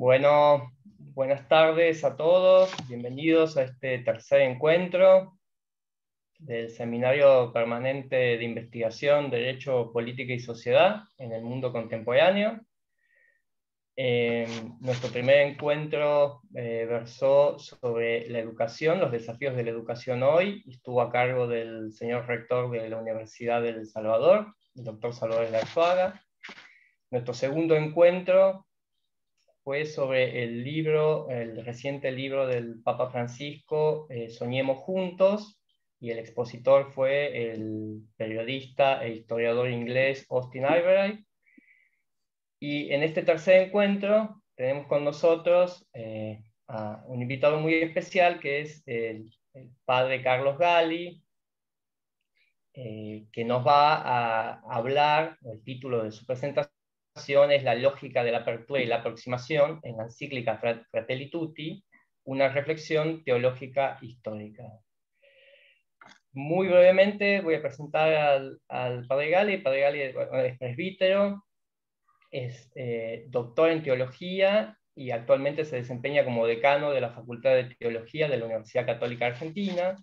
Bueno, buenas tardes a todos, bienvenidos a este tercer encuentro del Seminario Permanente de Investigación, Derecho, Política y Sociedad en el Mundo Contemporáneo. Nuestro primer encuentro versó sobre la educación, los desafíos de la educación hoy, y estuvo a cargo del señor rector de la Universidad del Salvador, el doctor Salvador de Arzuaga. Nuestro segundo encuentro fue sobre el reciente libro del Papa Francisco, Soñemos Juntos, y el expositor fue el periodista e historiador inglés Austin Albright. Y en este tercer encuentro tenemos con nosotros a un invitado muy especial, que es el padre Carlos Gali, que nos va a hablar. El título de su presentación es La lógica de la apertura y la aproximación en la encíclica Fratelli Tutti, una reflexión teológica histórica. Muy brevemente voy a presentar al padre Gali. El padre Gali es presbítero, es doctor en teología y actualmente se desempeña como decano de la Facultad de Teología de la Universidad Católica Argentina.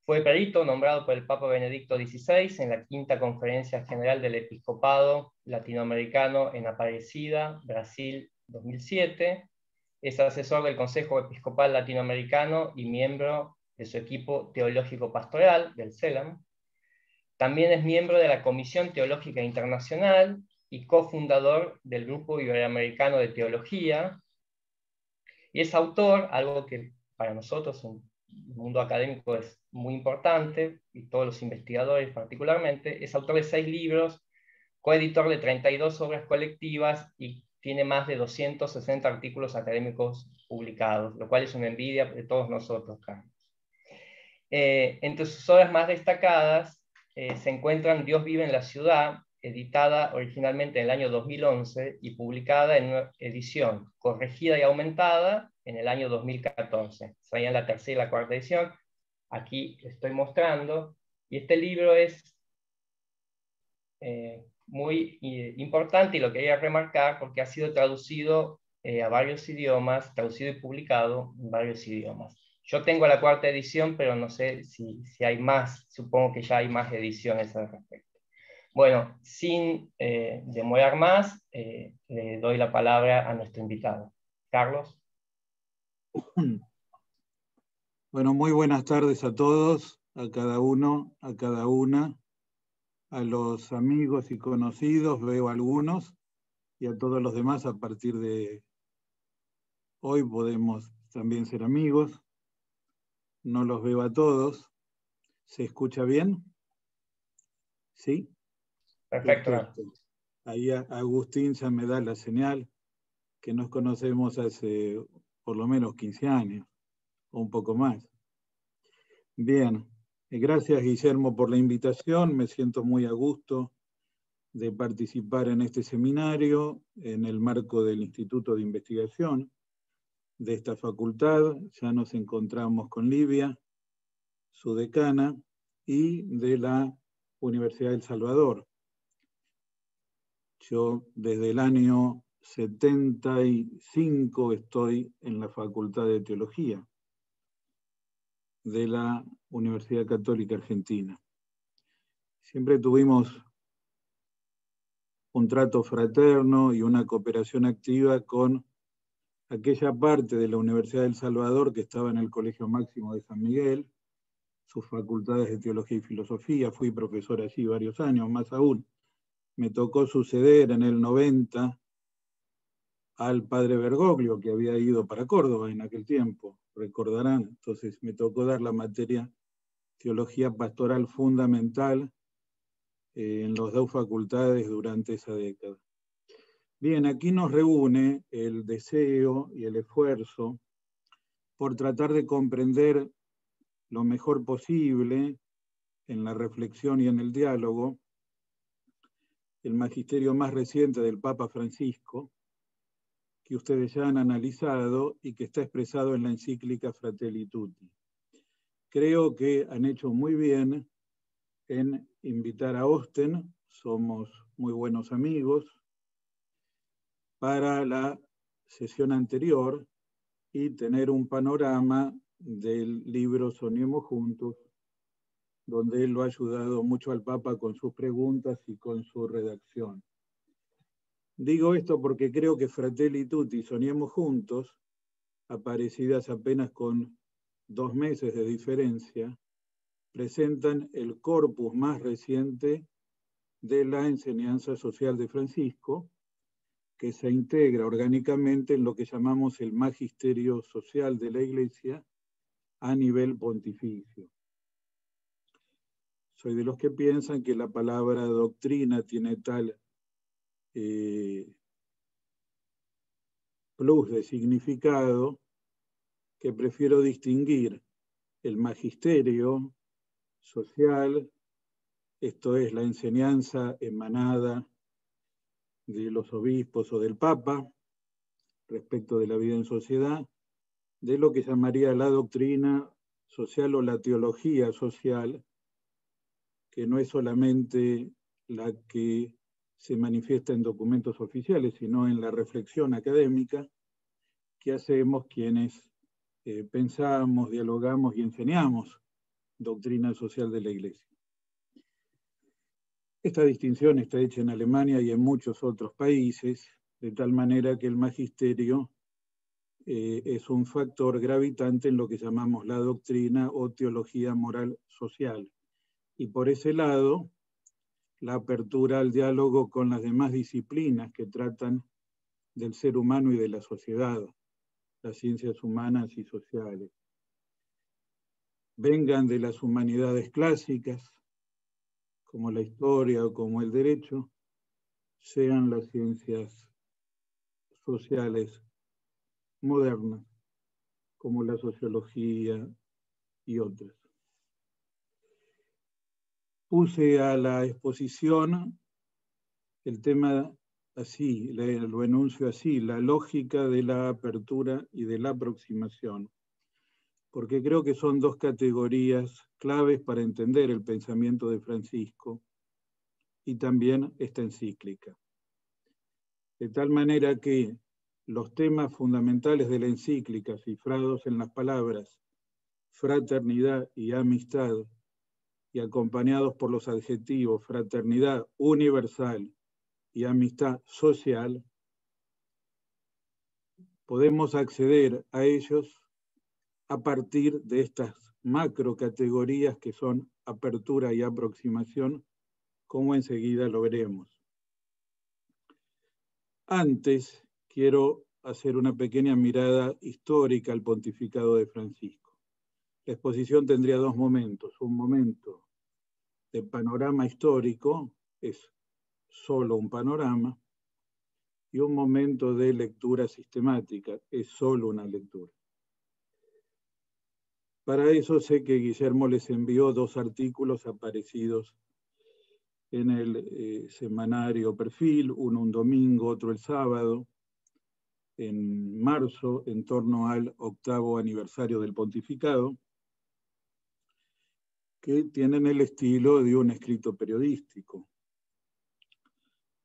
Fue perito nombrado por el Papa Benedicto XVI en la Quinta Conferencia General del Episcopado Latinoamericano en Aparecida, Brasil, 2007. Es asesor del Consejo Episcopal Latinoamericano y miembro de su equipo teológico pastoral, del CELAM. También es miembro de la Comisión Teológica Internacional y cofundador del Grupo Iberoamericano de Teología. Y es autor, algo que para nosotros en el mundo académico es muy importante, y todos los investigadores particularmente, es autor de 6 libros, coeditor de 32 obras colectivas y tiene más de 260 artículos académicos publicados, lo cual es una envidia de todos nosotros, Carlos. Entre sus obras más destacadas se encuentran Dios vive en la ciudad, editada originalmente en el año 2011 y publicada en una edición corregida y aumentada en el año 2014. Sería en la tercera y la cuarta edición. Aquí estoy mostrando. Y este libro es muy importante, y lo quería remarcar porque ha sido traducido a varios idiomas, traducido y publicado en varios idiomas. Yo tengo la cuarta edición, pero no sé si hay más. Supongo que ya hay más ediciones al respecto. Bueno, sin demorar más, le doy la palabra a nuestro invitado. Carlos. Bueno, muy buenas tardes a todos, a cada uno, a cada una, a los amigos y conocidos, veo algunos, y a todos los demás. A partir de hoy podemos también ser amigos. No los veo a todos. ¿Se escucha bien? ¿Sí? Perfecto. Perfecto. Ahí Agustín ya me da la señal que nos conocemos hace por lo menos 15 años, o un poco más. Bien, gracias Guillermo por la invitación. Me siento muy a gusto de participar en este seminario en el marco del Instituto de Investigación de esta facultad. Ya nos encontramos con Livia, su decana, y de la Universidad del Salvador. Yo desde el año 75 estoy en la Facultad de Teología de la Universidad Católica Argentina. Siempre tuvimos un trato fraterno y una cooperación activa con aquella parte de la Universidad del Salvador que estaba en el Colegio Máximo de San Miguel, sus facultades de Teología y Filosofía. Fui profesor allí varios años, más aún. Me tocó suceder en el 90 al padre Bergoglio, que había ido para Córdoba en aquel tiempo, recordarán. Entonces me tocó dar la materia Teología Pastoral Fundamental en las 2 facultades durante esa década. Bien, aquí nos reúne el deseo y el esfuerzo por tratar de comprender lo mejor posible en la reflexión y en el diálogo el magisterio más reciente del Papa Francisco, que ustedes ya han analizado y que está expresado en la encíclica Fratelli Tutti. Creo que han hecho muy bien en invitar a Austin, somos muy buenos amigos, para la sesión anterior y tener un panorama del libro Soñemos Juntos, donde él lo ha ayudado mucho al Papa con sus preguntas y con su redacción. Digo esto porque creo que Fratelli Tutti, Soñemos Juntos, aparecidas apenas con 2 meses de diferencia, presentan el corpus más reciente de la enseñanza social de Francisco, que se integra orgánicamente en lo que llamamos el magisterio social de la Iglesia a nivel pontificio. Soy de los que piensan que la palabra doctrina tiene tal plus de significado que prefiero distinguir el magisterio social, esto es la enseñanza emanada de los obispos o del Papa respecto de la vida en sociedad, de lo que llamaría la doctrina social o la teología social, que no es solamente la que se manifiesta en documentos oficiales, sino en la reflexión académica que hacemos quienes pensamos, dialogamos y enseñamos doctrina social de la Iglesia. Esta distinción está hecha en Alemania y en muchos otros países, de tal manera que el magisterio es un factor gravitante en lo que llamamos la doctrina o teología moral social. Y por ese lado, la apertura al diálogo con las demás disciplinas que tratan del ser humano y de la sociedad, las ciencias humanas y sociales. Vengan de las humanidades clásicas, como la historia o como el derecho, sean las ciencias sociales modernas, como la sociología y otras. Puse a la exposición el tema así, lo enuncio así, la lógica de la apertura y de la aproximación, porque creo que son 2 categorías claves para entender el pensamiento de Francisco y también esta encíclica. De tal manera que los temas fundamentales de la encíclica, cifrados en las palabras fraternidad y amistad, y acompañados por los adjetivos fraternidad universal y amistad social, podemos acceder a ellos a partir de estas macro categorías que son apertura y aproximación, como enseguida lo veremos. Antes, quiero hacer una pequeña mirada histórica al pontificado de Francisco. La exposición tendría 2 momentos. Un momento de panorama histórico, es solo un panorama, y un momento de lectura sistemática, es solo una lectura. Para eso sé que Guillermo les envió 2 artículos aparecidos en el semanario Perfil, uno un domingo, otro el sábado, en marzo, en torno al 8º aniversario del pontificado, que tienen el estilo de un escrito periodístico,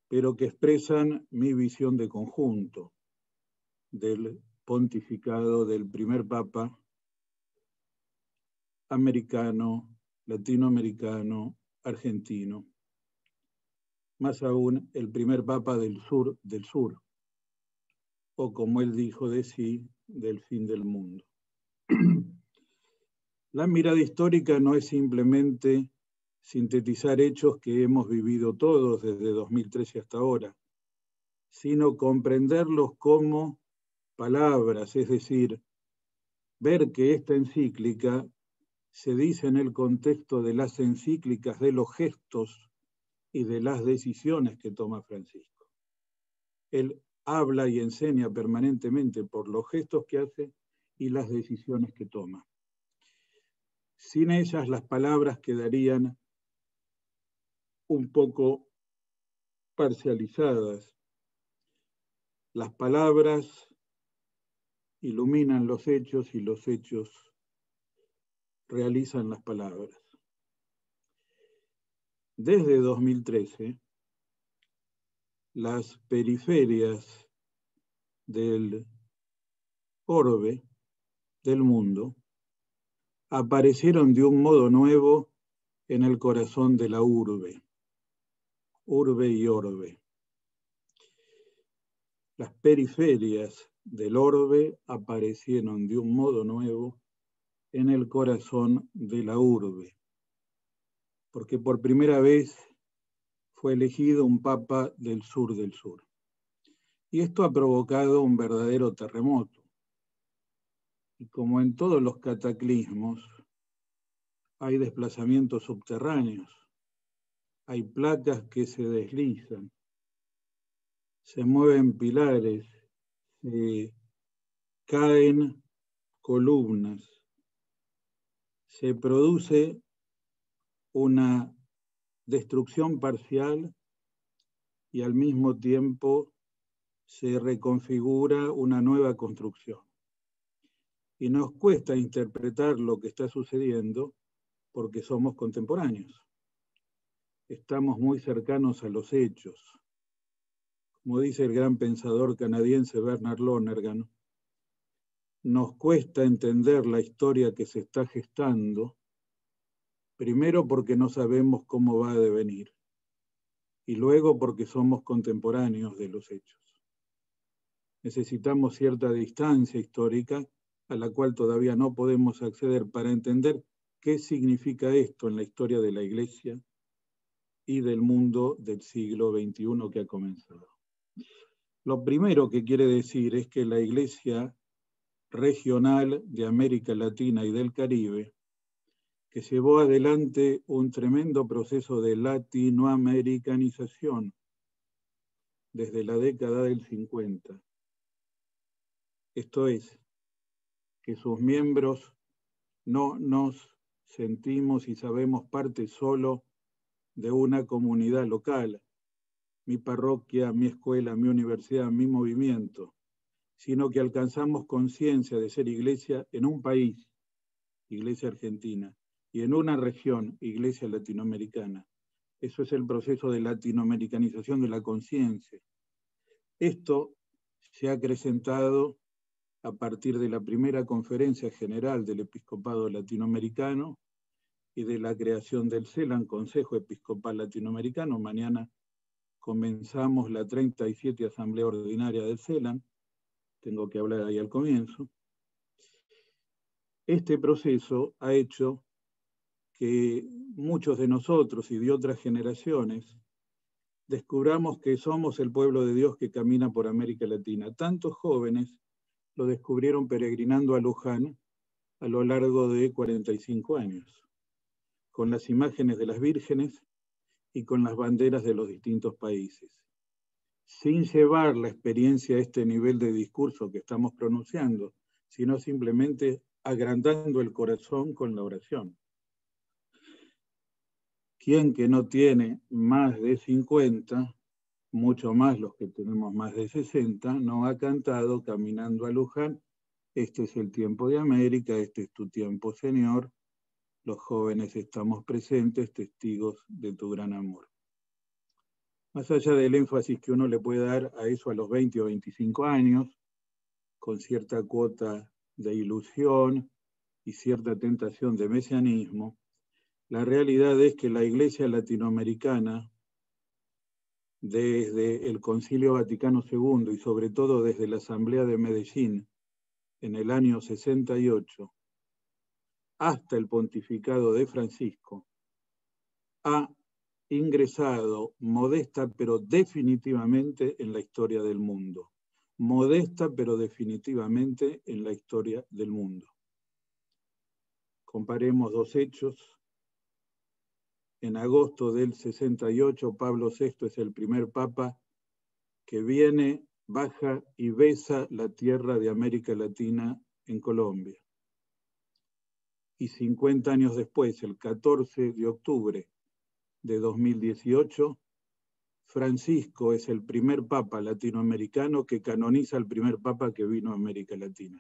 pero que expresan mi visión de conjunto del pontificado del primer papa americano, latinoamericano, argentino, más aún el primer papa del sur, o como él dijo de sí, del fin del mundo. La mirada histórica no es simplemente sintetizar hechos que hemos vivido todos desde 2013 hasta ahora, sino comprenderlos como palabras, es decir, ver que esta encíclica se dice en el contexto de las encíclicas, de los gestos y de las decisiones que toma Francisco. Él habla y enseña permanentemente por los gestos que hace y las decisiones que toma. Sin ellas, las palabras quedarían un poco parcializadas. Las palabras iluminan los hechos y los hechos realizan las palabras. Desde 2013, las periferias del orbe, del mundo, aparecieron de un modo nuevo en el corazón de la urbe, urbe y orbe. Las periferias del orbe aparecieron de un modo nuevo en el corazón de la urbe, porque por primera vez fue elegido un papa del sur del sur. Y esto ha provocado un verdadero terremoto. Y como en todos los cataclismos, hay desplazamientos subterráneos, hay placas que se deslizan, se mueven pilares, se caen columnas, se produce una destrucción parcial y al mismo tiempo se reconfigura una nueva construcción. Y nos cuesta interpretar lo que está sucediendo porque somos contemporáneos. Estamos muy cercanos a los hechos. Como dice el gran pensador canadiense Bernard Lonergan, nos cuesta entender la historia que se está gestando, primero porque no sabemos cómo va a devenir, y luego porque somos contemporáneos de los hechos. Necesitamos cierta distancia histórica a la cual todavía no podemos acceder para entender qué significa esto en la historia de la Iglesia y del mundo del siglo XXI que ha comenzado. Lo primero que quiere decir es que la Iglesia regional de América Latina y del Caribe, que llevó adelante un tremendo proceso de latinoamericanización desde la década del 50. Esto es, que sus miembros no nos sentimos y sabemos parte solo de una comunidad local, mi parroquia, mi escuela, mi universidad, mi movimiento, sino que alcanzamos conciencia de ser iglesia en un país, Iglesia Argentina, y en una región, Iglesia Latinoamericana. Eso es el proceso de latinoamericanización de la conciencia. Esto se ha acrecentado a partir de la primera conferencia general del Episcopado Latinoamericano y de la creación del CELAN, Consejo Episcopal Latinoamericano. Mañana comenzamos la 37 Asamblea Ordinaria del CELAN. Tengo que hablar ahí al comienzo. Este proceso ha hecho que muchos de nosotros y de otras generaciones descubramos que somos el pueblo de Dios que camina por América Latina. Tantos jóvenes lo descubrieron peregrinando a Luján a lo largo de 45 años, con las imágenes de las vírgenes y con las banderas de los distintos países, sin llevar la experiencia a este nivel de discurso que estamos pronunciando, sino simplemente agrandando el corazón con la oración. Quien que no tiene más de 50, mucho más los que tenemos más de 60, no ha cantado caminando a Luján, este es el tiempo de América, este es tu tiempo, Señor. Los jóvenes estamos presentes, testigos de tu gran amor. Más allá del énfasis que uno le puede dar a eso a los 20 o 25 años, con cierta cuota de ilusión y cierta tentación de mesianismo, la realidad es que la Iglesia latinoamericana, desde el Concilio Vaticano II y sobre todo desde la Asamblea de Medellín en el año 68, hasta el pontificado de Francisco, ha ingresado modesta pero definitivamente en la historia del mundo. Modesta pero definitivamente en la historia del mundo. Comparemos dos hechos. En agosto del 68, Pablo VI es el primer papa que viene, baja y besa la tierra de América Latina en Colombia. Y 50 años después, el 14 de octubre de 2018, Francisco es el primer papa latinoamericano que canoniza al primer papa que vino a América Latina.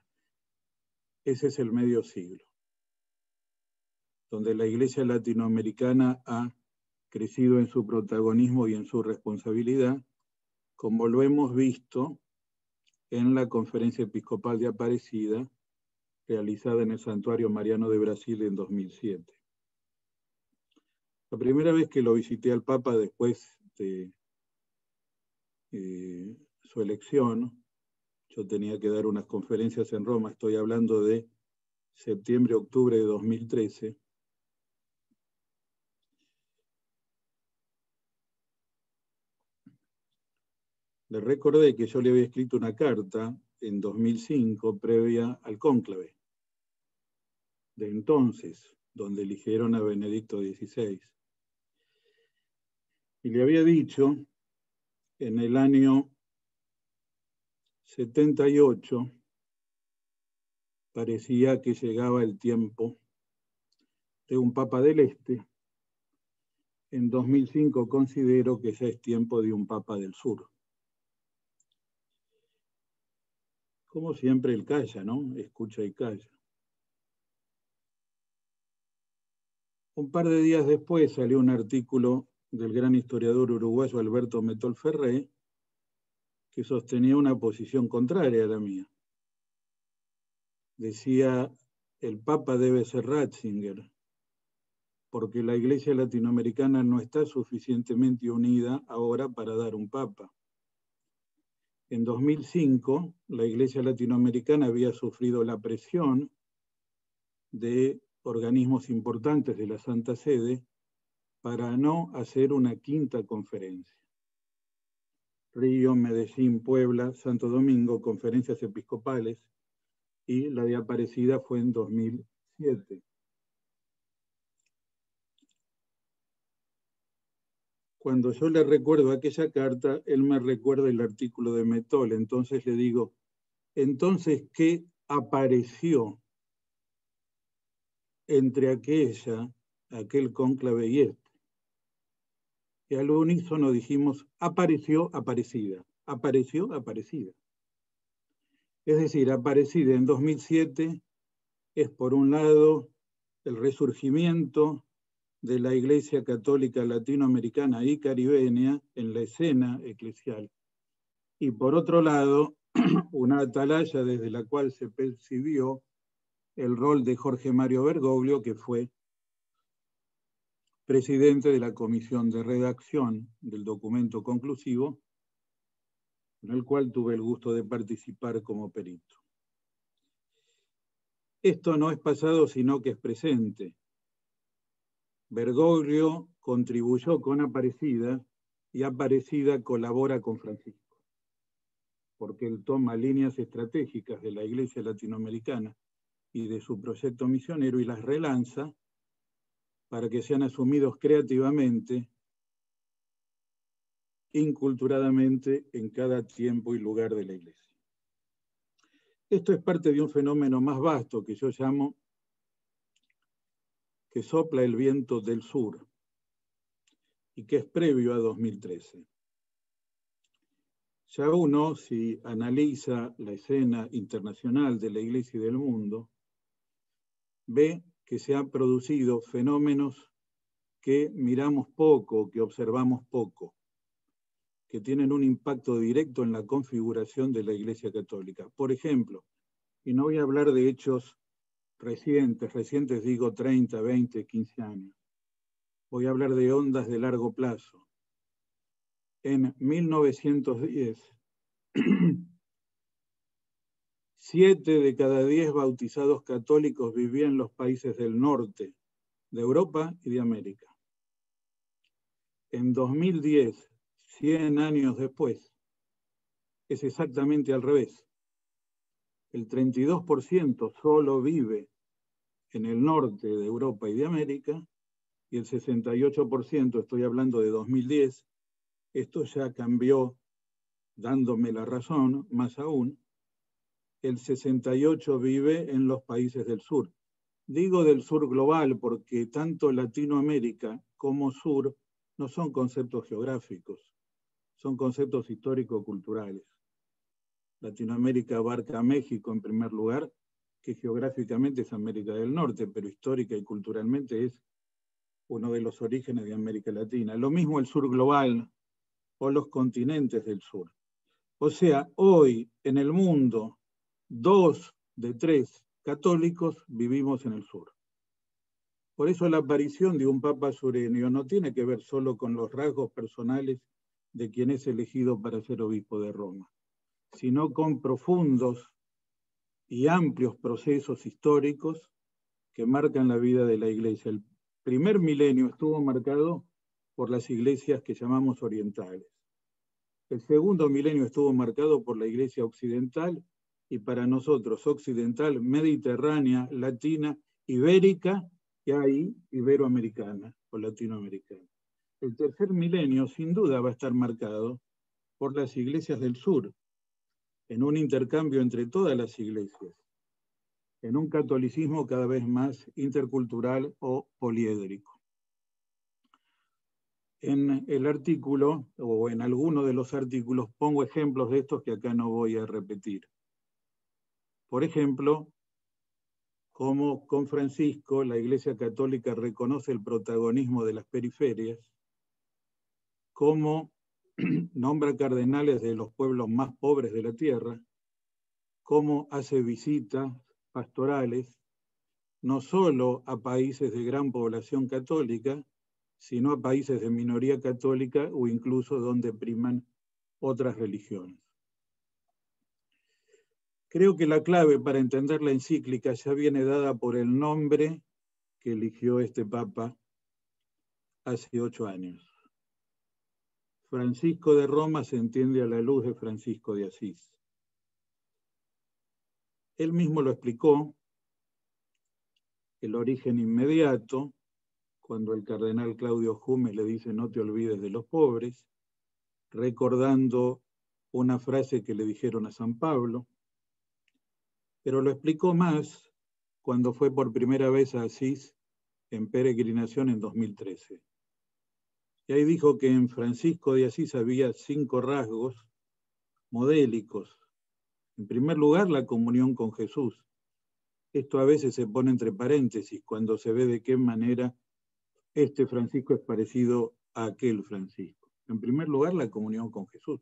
Ese es el medio siglo, donde la Iglesia latinoamericana ha crecido en su protagonismo y en su responsabilidad, como lo hemos visto en la Conferencia Episcopal de Aparecida, realizada en el Santuario Mariano de Brasil en 2007. La primera vez que lo visité al Papa después de su elección, yo tenía que dar unas conferencias en Roma, estoy hablando de septiembre-octubre de 2013. Le recordé que yo le había escrito una carta en 2005, previa al cónclave de entonces, donde eligieron a Benedicto XVI. Y le había dicho, en el año 78, parecía que llegaba el tiempo de un Papa del Este. En 2005 considero que ya es tiempo de un Papa del Sur. Como siempre, él calla, ¿no? Escucha y calla. Un par de días después salió un artículo del gran historiador uruguayo Alberto Metol Ferré, que sostenía una posición contraria a la mía. Decía, el Papa debe ser Ratzinger, porque la Iglesia latinoamericana no está suficientemente unida ahora para dar un Papa. En 2005, la Iglesia latinoamericana había sufrido la presión de organismos importantes de la Santa Sede para no hacer una quinta conferencia. Río, Medellín, Puebla, Santo Domingo, conferencias episcopales, y la de Aparecida fue en 2007. Cuando yo le recuerdo aquella carta, él me recuerda el artículo de Metol, entonces le digo, entonces, ¿qué apareció entre aquel cónclave y este? Y al unísono dijimos, apareció Aparecida, apareció Aparecida. Es decir, Aparecida en 2007 es, por un lado, el resurgimiento de la Iglesia Católica Latinoamericana y Caribeña en la escena eclesial. Y por otro lado, una atalaya desde la cual se percibió el rol de Jorge Mario Bergoglio, que fue presidente de la comisión de redacción del documento conclusivo, en el cual tuve el gusto de participar como perito. Esto no es pasado, sino que es presente. Bergoglio contribuyó con Aparecida y Aparecida colabora con Francisco, porque él toma líneas estratégicas de la Iglesia latinoamericana y de su proyecto misionero y las relanza para que sean asumidos creativamente, inculturadamente en cada tiempo y lugar de la Iglesia. Esto es parte de un fenómeno más vasto que yo llamo que sopla el viento del sur y que es previo a 2013. Ya uno, si analiza la escena internacional de la Iglesia y del mundo, ve que se han producido fenómenos que miramos poco, que observamos poco, que tienen un impacto directo en la configuración de la Iglesia Católica. Por ejemplo, y no voy a hablar de hechos recientes digo 30, 20, 15 años, voy a hablar de ondas de largo plazo. En 1910, 7 de cada 10 bautizados católicos vivían en los países del norte, de Europa y de América. En 2010, 100 años después, es exactamente al revés. El 32% solo vive en el norte de Europa y de América, y el 68%, estoy hablando de 2010, esto ya cambió dándome la razón, más aún, el 68% vive en los países del sur. Digo del sur global porque tanto Latinoamérica como sur no son conceptos geográficos, son conceptos histórico-culturales. Latinoamérica abarca a México en primer lugar, que geográficamente es América del Norte, pero histórica y culturalmente es uno de los orígenes de América Latina. Lo mismo el sur global o los continentes del sur. O sea, hoy en el mundo, 2 de 3 católicos vivimos en el sur. Por eso la aparición de un papa sureño no tiene que ver solo con los rasgos personales de quien es elegido para ser obispo de Roma, sino con profundos y amplios procesos históricos que marcan la vida de la Iglesia. El primer milenio estuvo marcado por las iglesias que llamamos orientales. El segundo milenio estuvo marcado por la Iglesia occidental y para nosotros occidental, mediterránea, latina, ibérica y ahí iberoamericana o latinoamericana. El tercer milenio sin duda va a estar marcado por las iglesias del sur, en un intercambio entre todas las iglesias, en un catolicismo cada vez más intercultural o poliédrico. En el artículo, o en alguno de los artículos, pongo ejemplos de estos que acá no voy a repetir. Por ejemplo, cómo con Francisco la Iglesia Católica reconoce el protagonismo de las periferias, cómo nombra cardenales de los pueblos más pobres de la tierra, cómo hace visitas pastorales, no solo a países de gran población católica, sino a países de minoría católica o incluso donde priman otras religiones. Creo que la clave para entender la encíclica ya viene dada por el nombre que eligió este Papa hace 8 años. Francisco de Roma se entiende a la luz de Francisco de Asís. Él mismo lo explicó, el origen inmediato, cuando el cardenal Claudio Jumes le dice no te olvides de los pobres, recordando una frase que le dijeron a San Pablo, pero lo explicó más cuando fue por primera vez a Asís en peregrinación en 2013. Y ahí dijo que en Francisco de Asís había 5 rasgos modélicos. En primer lugar, la comunión con Jesús. Esto a veces se pone entre paréntesis cuando se ve de qué manera este Francisco es parecido a aquel Francisco. En primer lugar, la comunión con Jesús.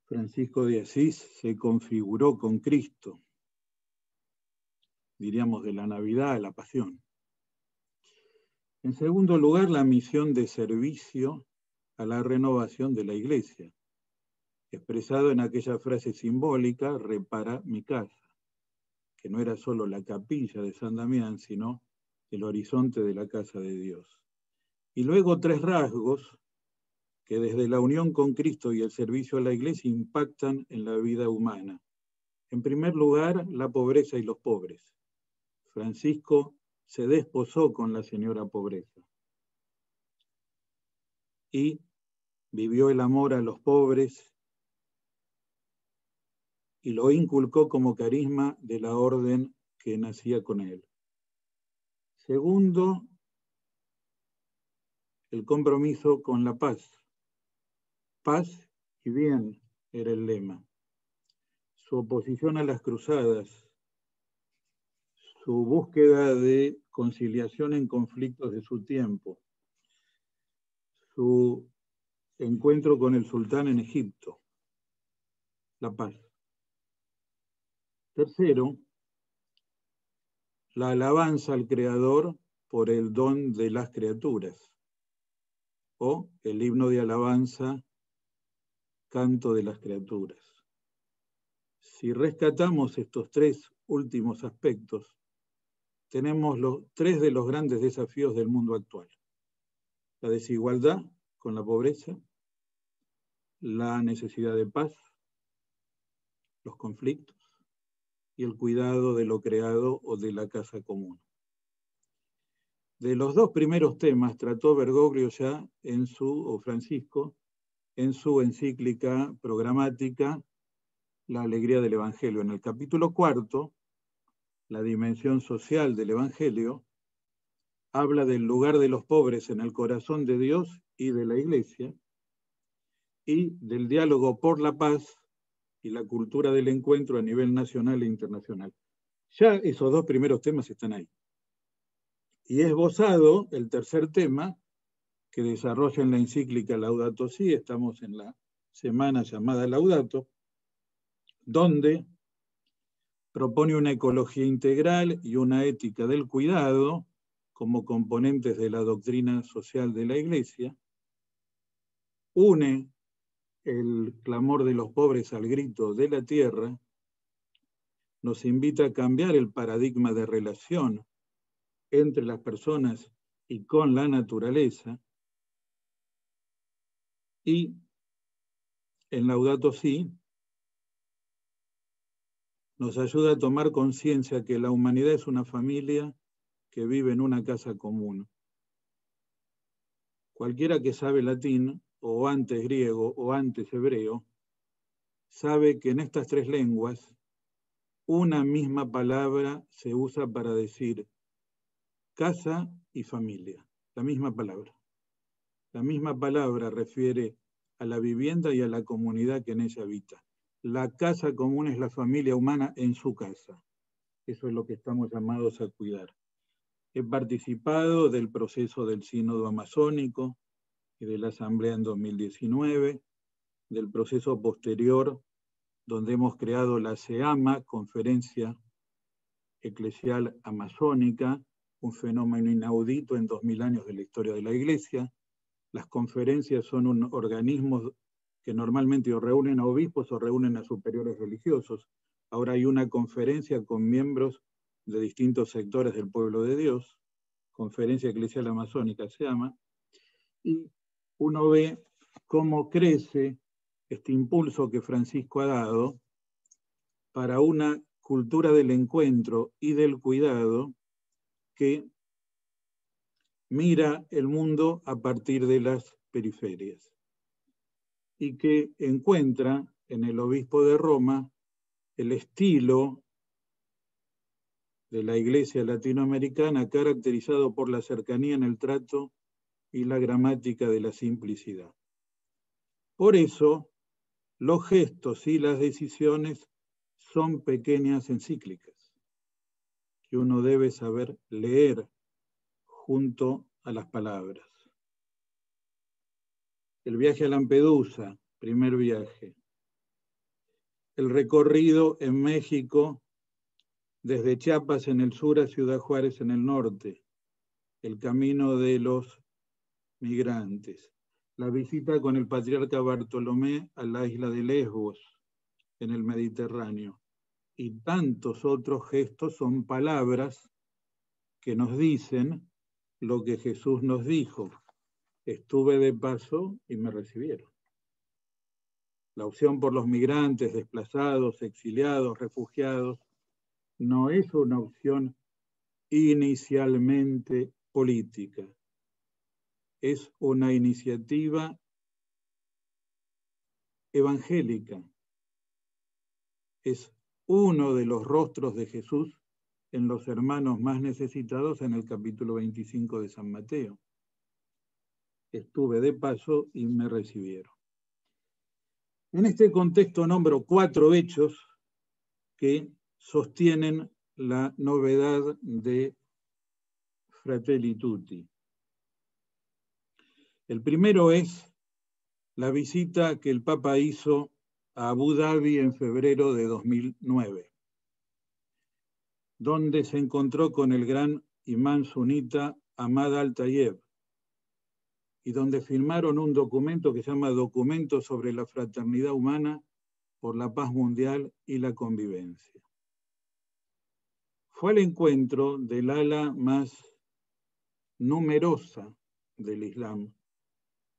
Francisco de Asís se configuró con Cristo, diríamos de la Navidad a la Pasión. En segundo lugar, la misión de servicio a la renovación de la Iglesia, expresado en aquella frase simbólica, repara mi casa, que no era solo la capilla de San Damián, sino el horizonte de la casa de Dios. Y luego 3 rasgos que desde la unión con Cristo y el servicio a la Iglesia impactan en la vida humana. En primer lugar, la pobreza y los pobres. Francisco se desposó con la señora pobreza y vivió el amor a los pobres y lo inculcó como carisma de la orden que nacía con él. Segundo, el compromiso con la paz. Paz y bien era el lema. Su oposición a las cruzadas, su búsqueda de conciliación en conflictos de su tiempo, su encuentro con el sultán en Egipto, la paz. Tercero, la alabanza al Creador por el don de las criaturas, o el himno de alabanza, canto de las criaturas. Si rescatamos estos 3 últimos aspectos, tenemos 3 de los grandes desafíos del mundo actual. La desigualdad con la pobreza, la necesidad de paz, los conflictos y el cuidado de lo creado o de la casa común. De los 2 primeros temas trató Bergoglio ya Francisco, en su encíclica programática La alegría del Evangelio. En el capítulo 4, la dimensión social del Evangelio, habla del lugar de los pobres en el corazón de Dios y de la Iglesia, y del diálogo por la paz y la cultura del encuentro a nivel nacional e internacional. Ya esos 2 primeros temas están ahí. Y esbozado el tercer tema, que desarrolla en la encíclica Laudato Si, estamos en la semana llamada Laudato, donde propone una ecología integral y una ética del cuidado como componentes de la doctrina social de la Iglesia, une el clamor de los pobres al grito de la tierra, nos invita a cambiar el paradigma de relación entre las personas y con la naturaleza, y en Laudato Si nos ayuda a tomar conciencia que la humanidad es una familia que vive en una casa común. Cualquiera que sabe latín, o antes griego, o antes hebreo, sabe que en estas tres lenguas una misma palabra se usa para decir casa y familia, la misma palabra. La misma palabra refiere a la vivienda y a la comunidad que en ella habita. La casa común es la familia humana en su casa. Eso es lo que estamos llamados a cuidar. He participado del proceso del Sínodo Amazónico y de la Asamblea en 2019, del proceso posterior donde hemos creado la SEAMA, Conferencia Eclesial Amazónica, un fenómeno inaudito en 2000 años de la historia de la Iglesia. Las conferencias son organismos que normalmente o reúnen a obispos o reúnen a superiores religiosos. Ahora hay una conferencia con miembros de distintos sectores del pueblo de Dios, Conferencia Eclesial Amazónica se llama, y uno ve cómo crece este impulso que Francisco ha dado para una cultura del encuentro y del cuidado que mira el mundo a partir de las periferias y que encuentra en el obispo de Roma el estilo de la Iglesia latinoamericana caracterizado por la cercanía en el trato y la gramática de la simplicidad. Por eso, los gestos y las decisiones son pequeñas encíclicas que uno debe saber leer junto a las palabras. El viaje a Lampedusa, primer viaje. El recorrido en México desde Chiapas en el sur a Ciudad Juárez en el norte. El camino de los migrantes. La visita con el patriarca Bartolomé a la isla de Lesbos en el Mediterráneo. Y tantos otros gestos son palabras que nos dicen lo que Jesús nos dijo. Estuve de paso y me recibieron. La opción por los migrantes, desplazados, exiliados, refugiados, no es una opción inicialmente política. Es una iniciativa evangélica. Es uno de los rostros de Jesús en los hermanos más necesitados en el capítulo 25 de San Mateo. Estuve de paso y me recibieron. En este contexto nombro 4 hechos que sostienen la novedad de Fratelli Tutti. El primero es la visita que el Papa hizo a Abu Dhabi en febrero de 2009, donde se encontró con el gran imán sunita Ahmad al-Tayeb, y donde firmaron un documento que se llama Documento sobre la Fraternidad Humana por la Paz Mundial y la Convivencia. Fue al encuentro del ala más numerosa del Islam.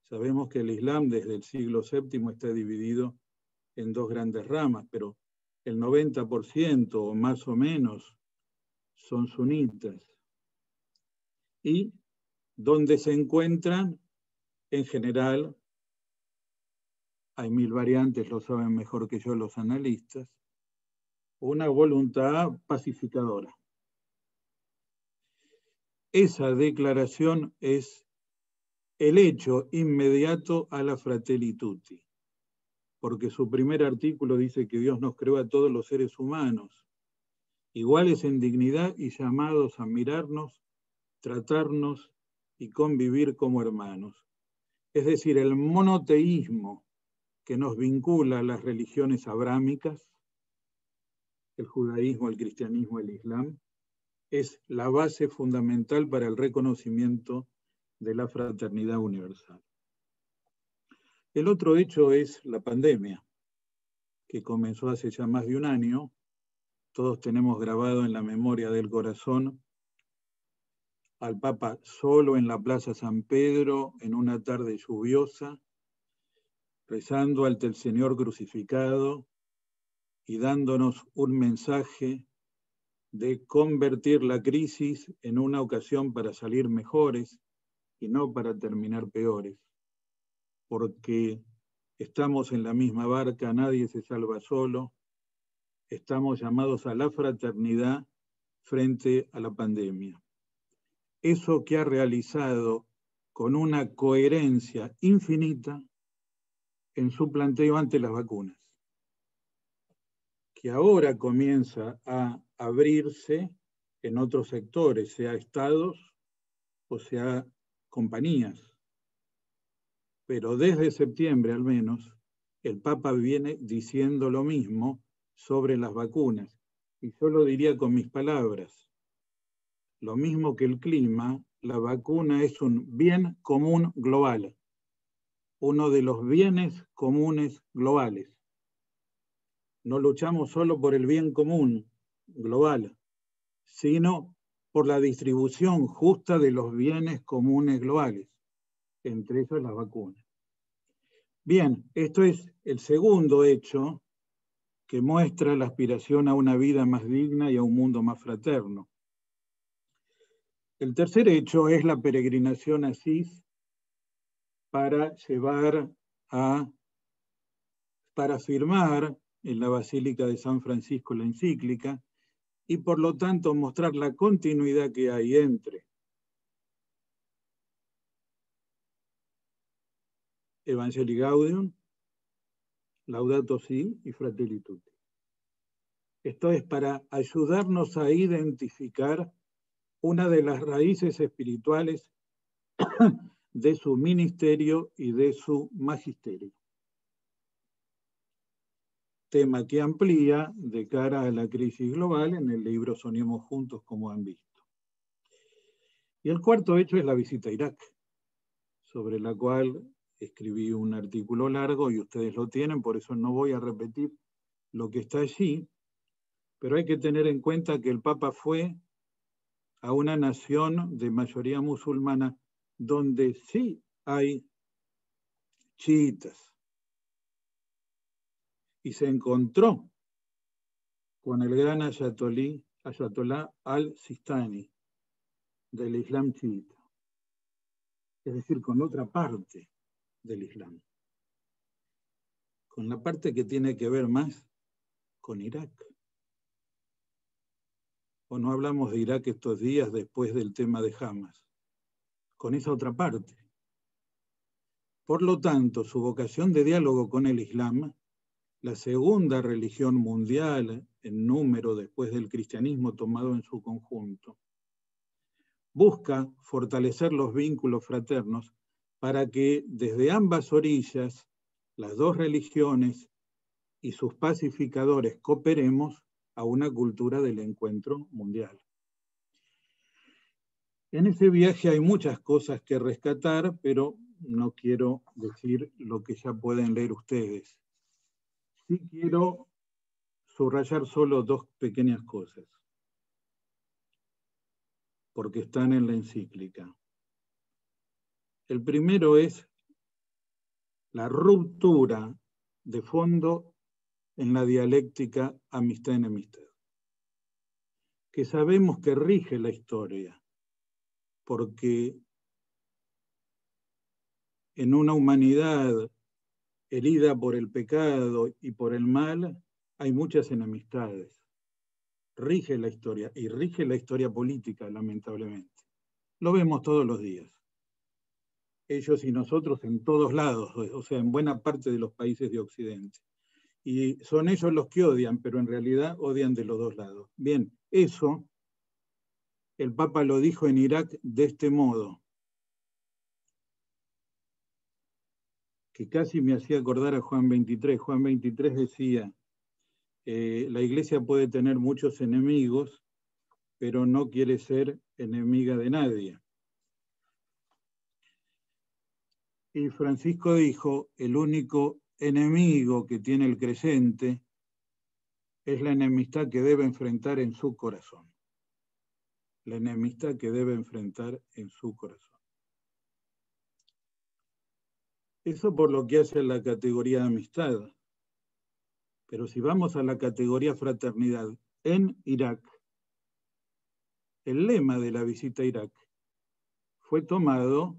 Sabemos que el Islam desde el siglo VII está dividido en 2 grandes ramas, pero el 90% o más o menos son sunitas. Y donde se encuentran, en general, hay 1000 variantes, lo saben mejor que yo los analistas, una voluntad pacificadora. Esa declaración es el hecho inmediato a la Fratelli Tutti, porque su primer artículo dice que Dios nos creó a todos los seres humanos, iguales en dignidad y llamados a mirarnos, tratarnos y convivir como hermanos. Es decir, el monoteísmo que nos vincula a las religiones abrámicas, el judaísmo, el cristianismo, el islam, es la base fundamental para el reconocimiento de la fraternidad universal. El otro hecho es la pandemia, que comenzó hace ya más de un año. Todos tenemos grabado en la memoria del corazón al Papa solo en la Plaza San Pedro en una tarde lluviosa, rezando ante el Señor crucificado y dándonos un mensaje de convertir la crisis en una ocasión para salir mejores y no para terminar peores, porque estamos en la misma barca, nadie se salva solo, estamos llamados a la fraternidad frente a la pandemia. Eso que ha realizado con una coherencia infinita en su planteo ante las vacunas, que ahora comienza a abrirse en otros sectores, sea estados o sea compañías. Pero desde septiembre al menos, el Papa viene diciendo lo mismo sobre las vacunas. Y yo lo diría con mis palabras. Lo mismo que el clima, la vacuna es un bien común global, uno de los bienes comunes globales. No luchamos solo por el bien común global, sino por la distribución justa de los bienes comunes globales, entre ellos las vacunas. Bien, esto es el segundo hecho que muestra la aspiración a una vida más digna y a un mundo más fraterno. El tercer hecho es la peregrinación a Asís para firmar en la Basílica de San Francisco la encíclica y por lo tanto mostrar la continuidad que hay entre Evangelii Gaudium, Laudato Si y Fratelli Tutti. Esto es para ayudarnos a identificar una de las raíces espirituales de su ministerio y de su magisterio. Tema que amplía de cara a la crisis global en el libro Soñemos Juntos, como han visto. Y el cuarto hecho es la visita a Irak, sobre la cual escribí un artículo largo y ustedes lo tienen, por eso no voy a repetir lo que está allí, pero hay que tener en cuenta que el Papa fue a una nación de mayoría musulmana donde sí hay chiitas y se encontró con el gran Ayatollah al-Sistani del Islam chiita, es decir, con otra parte del Islam, con la parte que tiene que ver más con Irak. ¿O no hablamos de Irak estos días después del tema de Hamas? Con esa otra parte. Por lo tanto, su vocación de diálogo con el Islam, la segunda religión mundial en número después del cristianismo tomado en su conjunto, busca fortalecer los vínculos fraternos para que desde ambas orillas, las dos religiones y sus pacificadores cooperemos a una cultura del encuentro mundial. En ese viaje hay muchas cosas que rescatar, pero no quiero decir lo que ya pueden leer ustedes. Sí quiero subrayar solo dos pequeñas cosas, porque están en la encíclica. El primero es la ruptura de fondo en la dialéctica amistad-enemistad, que sabemos que rige la historia, porque en una humanidad herida por el pecado y por el mal, hay muchas enemistades. Rige la historia, y rige la historia política, lamentablemente. Lo vemos todos los días. Ellos y nosotros en todos lados, o sea, en buena parte de los países de Occidente. Y son ellos los que odian, pero en realidad odian de los dos lados. Bien, eso el Papa lo dijo en Irak de este modo, que casi me hacía acordar a Juan 23. Juan 23 decía, la iglesia puede tener muchos enemigos, pero no quiere ser enemiga de nadie. Y Francisco dijo, el único enemigo que tiene el creyente es la enemistad que debe enfrentar en su corazón. La enemistad que debe enfrentar en su corazón. Eso por lo que hace a la categoría de amistad. Pero si vamos a la categoría fraternidad, en Irak, el lema de la visita a Irak fue tomado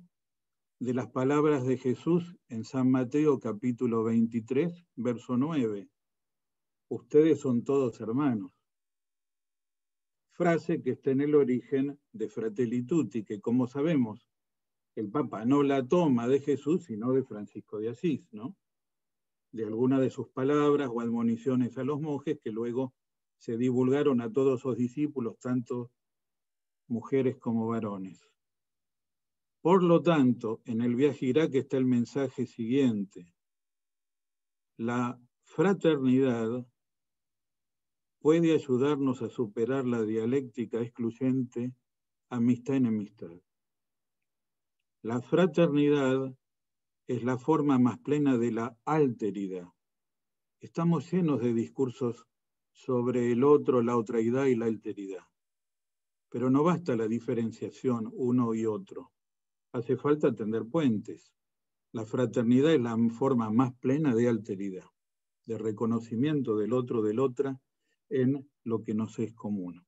de las palabras de Jesús en San Mateo capítulo 23, verso 9. Ustedes son todos hermanos. Frase que está en el origen de Fratelli Tutti, que como sabemos, el Papa no la toma de Jesús, sino de Francisco de Asís, ¿no? De alguna de sus palabras o admoniciones a los monjes que luego se divulgaron a todos sus discípulos, tanto mujeres como varones. Por lo tanto, en el viaje a Irak está el mensaje siguiente. La fraternidad puede ayudarnos a superar la dialéctica excluyente amistad-enemistad. La fraternidad es la forma más plena de la alteridad. Estamos llenos de discursos sobre el otro, la otraidad y la alteridad. Pero no basta la diferenciación uno y otro. Hace falta tender puentes. La fraternidad es la forma más plena de alteridad, de reconocimiento del otro, del otra, en lo que nos es común.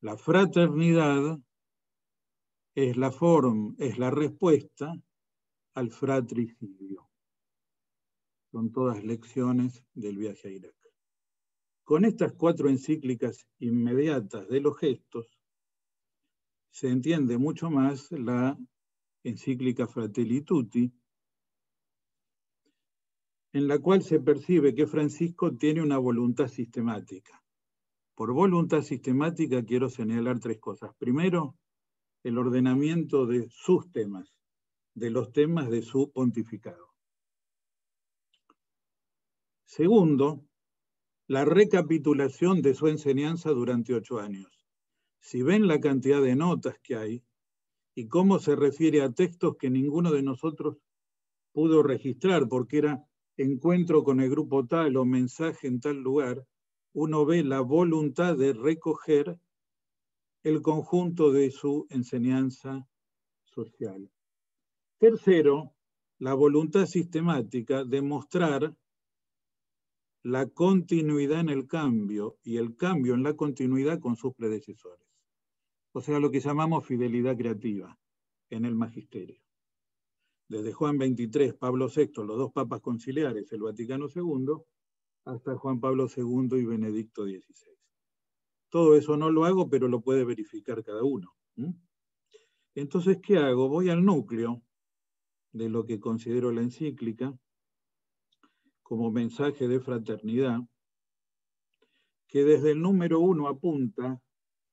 La fraternidad es la respuesta al fratricidio. Son todas lecciones del viaje a Irak. Con estas 4 encíclicas inmediatas de los gestos, se entiende mucho más la encíclica Fratelli Tutti, en la cual se percibe que Francisco tiene una voluntad sistemática. Por voluntad sistemática quiero señalar 3 cosas. Primero, el ordenamiento de sus temas, de los temas de su pontificado. Segundo, la recapitulación de su enseñanza durante 8 años. Si ven la cantidad de notas que hay y cómo se refiere a textos que ninguno de nosotros pudo registrar porque era encuentro con el grupo tal o mensaje en tal lugar, uno ve la voluntad de recoger el conjunto de su enseñanza social. Tercero, la voluntad sistemática de mostrar la continuidad en el cambio y el cambio en la continuidad con sus predecesores. O sea, lo que llamamos fidelidad creativa en el magisterio. Desde Juan 23, Pablo VI, los 2 papas conciliares, el Vaticano II, hasta Juan Pablo II y Benedicto XVI. Todo eso no lo hago, pero lo puede verificar cada uno. Entonces, ¿qué hago? Voy al núcleo de lo que considero la encíclica como mensaje de fraternidad, que desde el número 1 apunta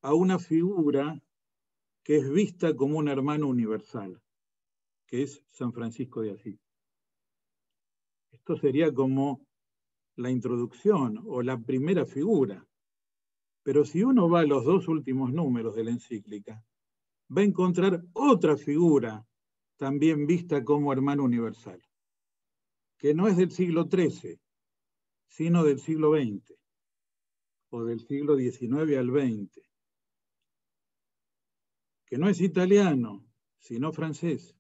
a una figura que es vista como un hermano universal, que es San Francisco de Asís. Esto sería como la introducción o la primera figura. Pero si uno va a los 2 últimos números de la encíclica, va a encontrar otra figura también vista como hermano universal, que no es del siglo XIII, sino del siglo XX, o del siglo XIX al XX, que no es italiano, sino francés,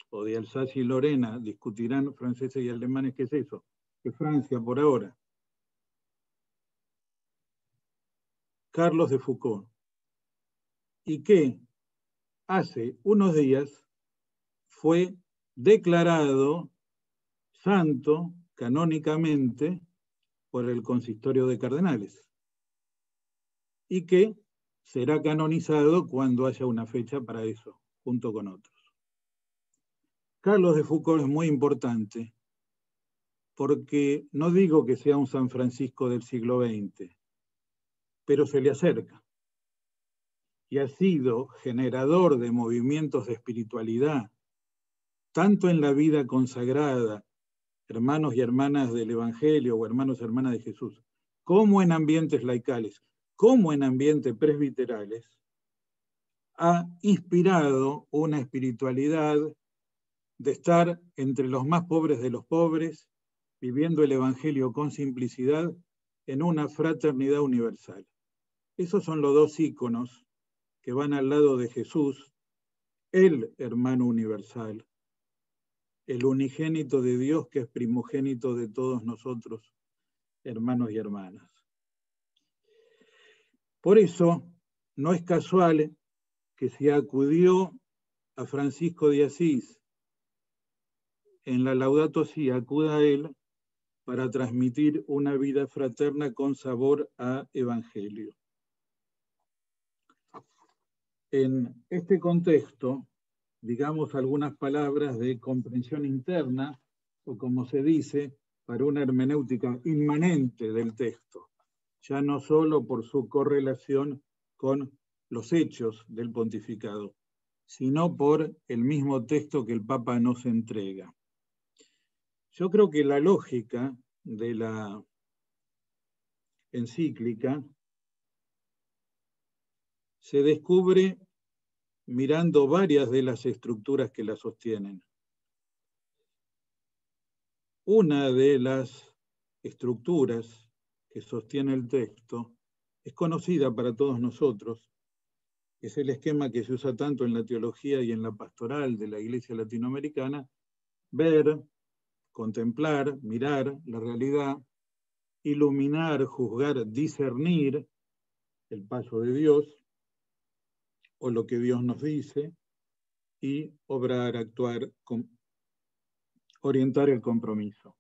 o de Alsacia y Lorena, discutirán franceses y alemanes qué es eso, que Francia por ahora. Carlos de Foucault, y que hace unos días fue declarado santo canónicamente por el Consistorio de Cardenales y que será canonizado cuando haya una fecha para eso, junto con otros. Carlos de Foucault es muy importante porque no digo que sea un San Francisco del siglo XX, pero se le acerca y ha sido generador de movimientos de espiritualidad tanto en la vida consagrada, hermanos y hermanas del Evangelio o hermanos y hermanas de Jesús, como en ambientes laicales, como en ambientes presbiterales, ha inspirado una espiritualidad de estar entre los más pobres de los pobres, viviendo el Evangelio con simplicidad en una fraternidad universal. Esos son los dos íconos que van al lado de Jesús, el hermano universal, el unigénito de Dios que es primogénito de todos nosotros, hermanos y hermanas. Por eso, no es casual que se acudió a Francisco de Asís en la Laudato Si, acuda a él para transmitir una vida fraterna con sabor a evangelio. En este contexto, digamos algunas palabras de comprensión interna, o como se dice, para una hermenéutica inmanente del texto, ya no solo por su correlación con los hechos del pontificado, sino por el mismo texto que el Papa nos entrega. Yo creo que la lógica de la encíclica se descubre mirando varias de las estructuras que la sostienen. Una de las estructuras que sostiene el texto es conocida para todos nosotros, es el esquema que se usa tanto en la teología y en la pastoral de la Iglesia latinoamericana: ver, contemplar, mirar la realidad, iluminar, juzgar, discernir el paso de Dios o lo que Dios nos dice, y obrar, actuar, orientar el compromiso.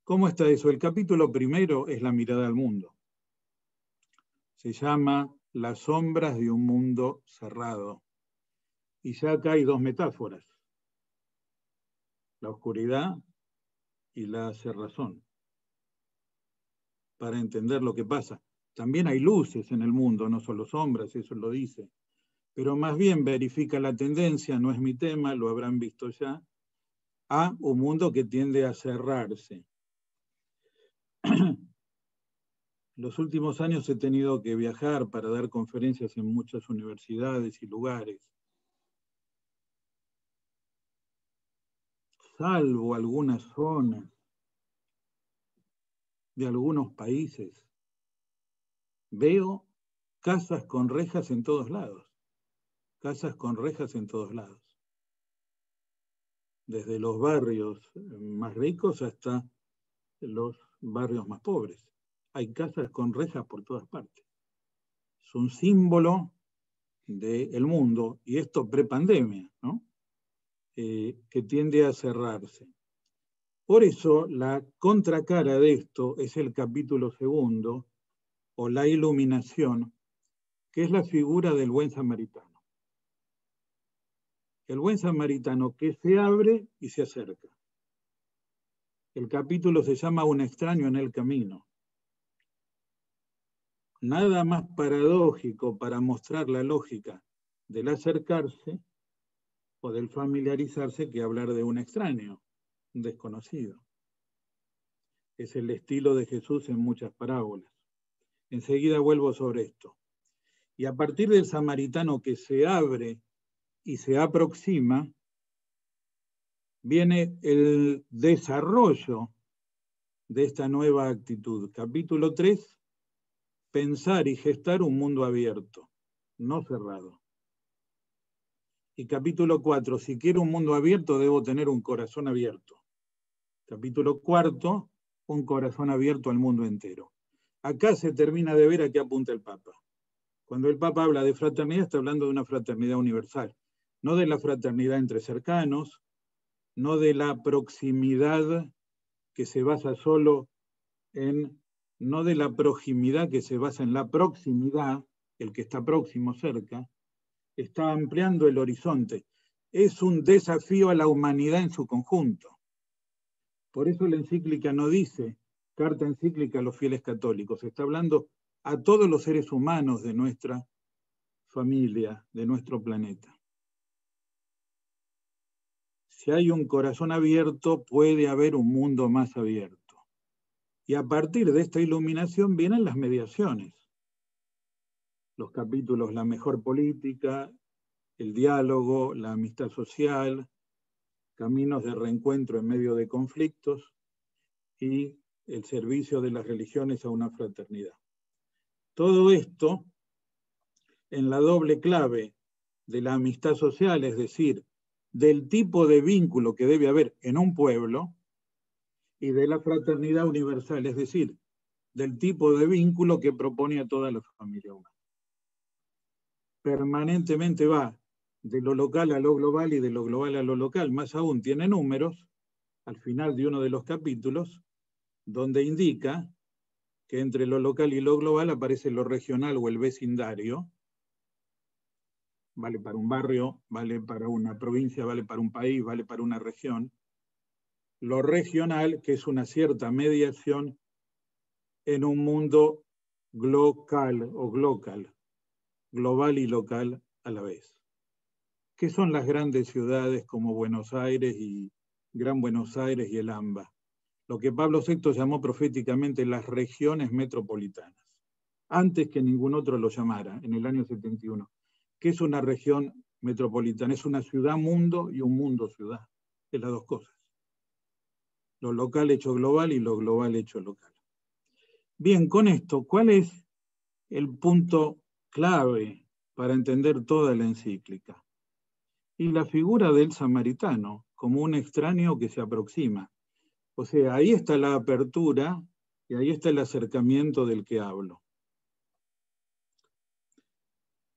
¿Cómo está eso? El capítulo primero es la mirada al mundo. Se llama Las sombras de un mundo cerrado. Y ya acá hay dos metáforas: la oscuridad y la cerrazón, para entender lo que pasa. También hay luces en el mundo, no solo sombras, eso lo dice. Pero más bien verifica la tendencia, no es mi tema, lo habrán visto ya, a un mundo que tiende a cerrarse. Los últimos años he tenido que viajar para dar conferencias en muchas universidades y lugares. Salvo algunas zonas de algunos países, veo casas con rejas en todos lados. Casas con rejas en todos lados. Desde los barrios más ricos hasta los barrios más pobres. Hay casas con rejas por todas partes. Es un símbolo del mundo, y esto prepandemia, ¿no? Que tiende a cerrarse. Por eso la contracara de esto es el capítulo segundo, o la iluminación, que es la figura del buen samaritano. El buen samaritano que se abre y se acerca. El capítulo se llama Un extraño en el camino. Nada más paradójico para mostrar la lógica del acercarse o del familiarizarse que hablar de un extraño, un desconocido. Es el estilo de Jesús en muchas parábolas. Enseguida vuelvo sobre esto. Y a partir del samaritano que se abre y se aproxima, viene el desarrollo de esta nueva actitud. Capítulo 3, pensar y gestar un mundo abierto, no cerrado. Y capítulo 4, si quiero un mundo abierto, debo tener un corazón abierto. Capítulo 4, un corazón abierto al mundo entero. Acá se termina de ver a qué apunta el Papa. Cuando el Papa habla de fraternidad, está hablando de una fraternidad universal, no de la fraternidad entre cercanos, no de la proximidad que se basa solo en, no de la proximidad que se basa en la proximidad, el que está próximo, cerca, está ampliando el horizonte. Es un desafío a la humanidad en su conjunto. Por eso la encíclica no dice, carta encíclica a los fieles católicos, está hablando a todos los seres humanos de nuestra familia, de nuestro planeta. Si hay un corazón abierto, puede haber un mundo más abierto. Y a partir de esta iluminación vienen las mediaciones. Los capítulos La mejor política, el diálogo, la amistad social, caminos de reencuentro en medio de conflictos y el servicio de las religiones a una fraternidad. Todo esto en la doble clave de la amistad social, es decir, del tipo de vínculo que debe haber en un pueblo, y de la fraternidad universal, es decir, del tipo de vínculo que propone a toda la familia humana. Permanentemente va de lo local a lo global y de lo global a lo local. Más aún, tiene números, al final de uno de los capítulos, donde indica que entre lo local y lo global aparece lo regional o el vecindario. Vale para un barrio, vale para una provincia, vale para un país, vale para una región. Lo regional, que es una cierta mediación en un mundo glocal o glocal, global y local a la vez. ¿Qué son las grandes ciudades como Buenos Aires y Gran Buenos Aires y el AMBA? Lo que Pablo VI llamó proféticamente las regiones metropolitanas, antes que ningún otro lo llamara, en el año 71. ¿Qué es una región metropolitana? Es una ciudad-mundo y un mundo-ciudad. Es las dos cosas. Lo local hecho global y lo global hecho local. Bien, con esto, ¿cuál es el punto clave para entender toda la encíclica? Y la figura del samaritano como un extraño que se aproxima. O sea, ahí está la apertura y ahí está el acercamiento del que hablo.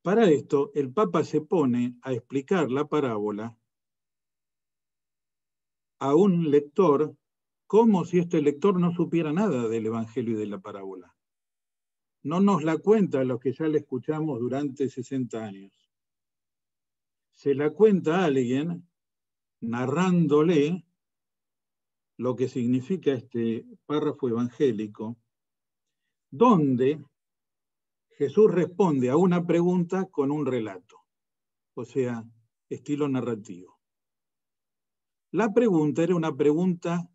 Para esto, el Papa se pone a explicar la parábola a un lector como si este lector no supiera nada del Evangelio y de la parábola. No nos la cuenta a los que ya la escuchamos durante 60 años. Se la cuenta a alguien narrándole lo que significa este párrafo evangélico, donde Jesús responde a una pregunta con un relato, o sea, estilo narrativo. La pregunta era una pregunta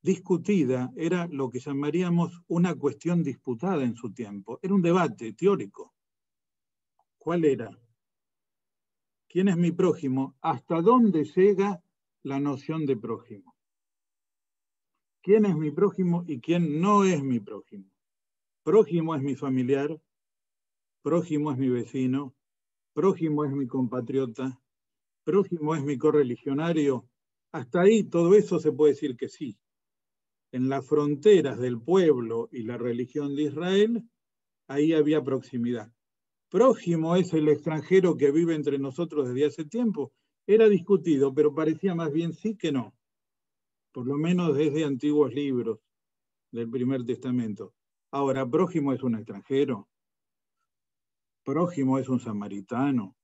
discutida, era lo que llamaríamos una cuestión disputada en su tiempo, era un debate teórico. ¿Cuál era? ¿Quién es mi prójimo? ¿Hasta dónde llega la noción de prójimo? ¿Quién es mi prójimo y quién no es mi prójimo? Prójimo es mi familiar, prójimo es mi vecino, prójimo es mi compatriota, prójimo es mi correligionario. Hasta ahí todo eso se puede decir que sí. En las fronteras del pueblo y la religión de Israel, ahí había proximidad. Prójimo es el extranjero que vive entre nosotros desde hace tiempo. Era discutido, pero parecía más bien sí que no. Por lo menos desde antiguos libros del Primer Testamento. Ahora, prójimo es un extranjero. Prójimo es un samaritano.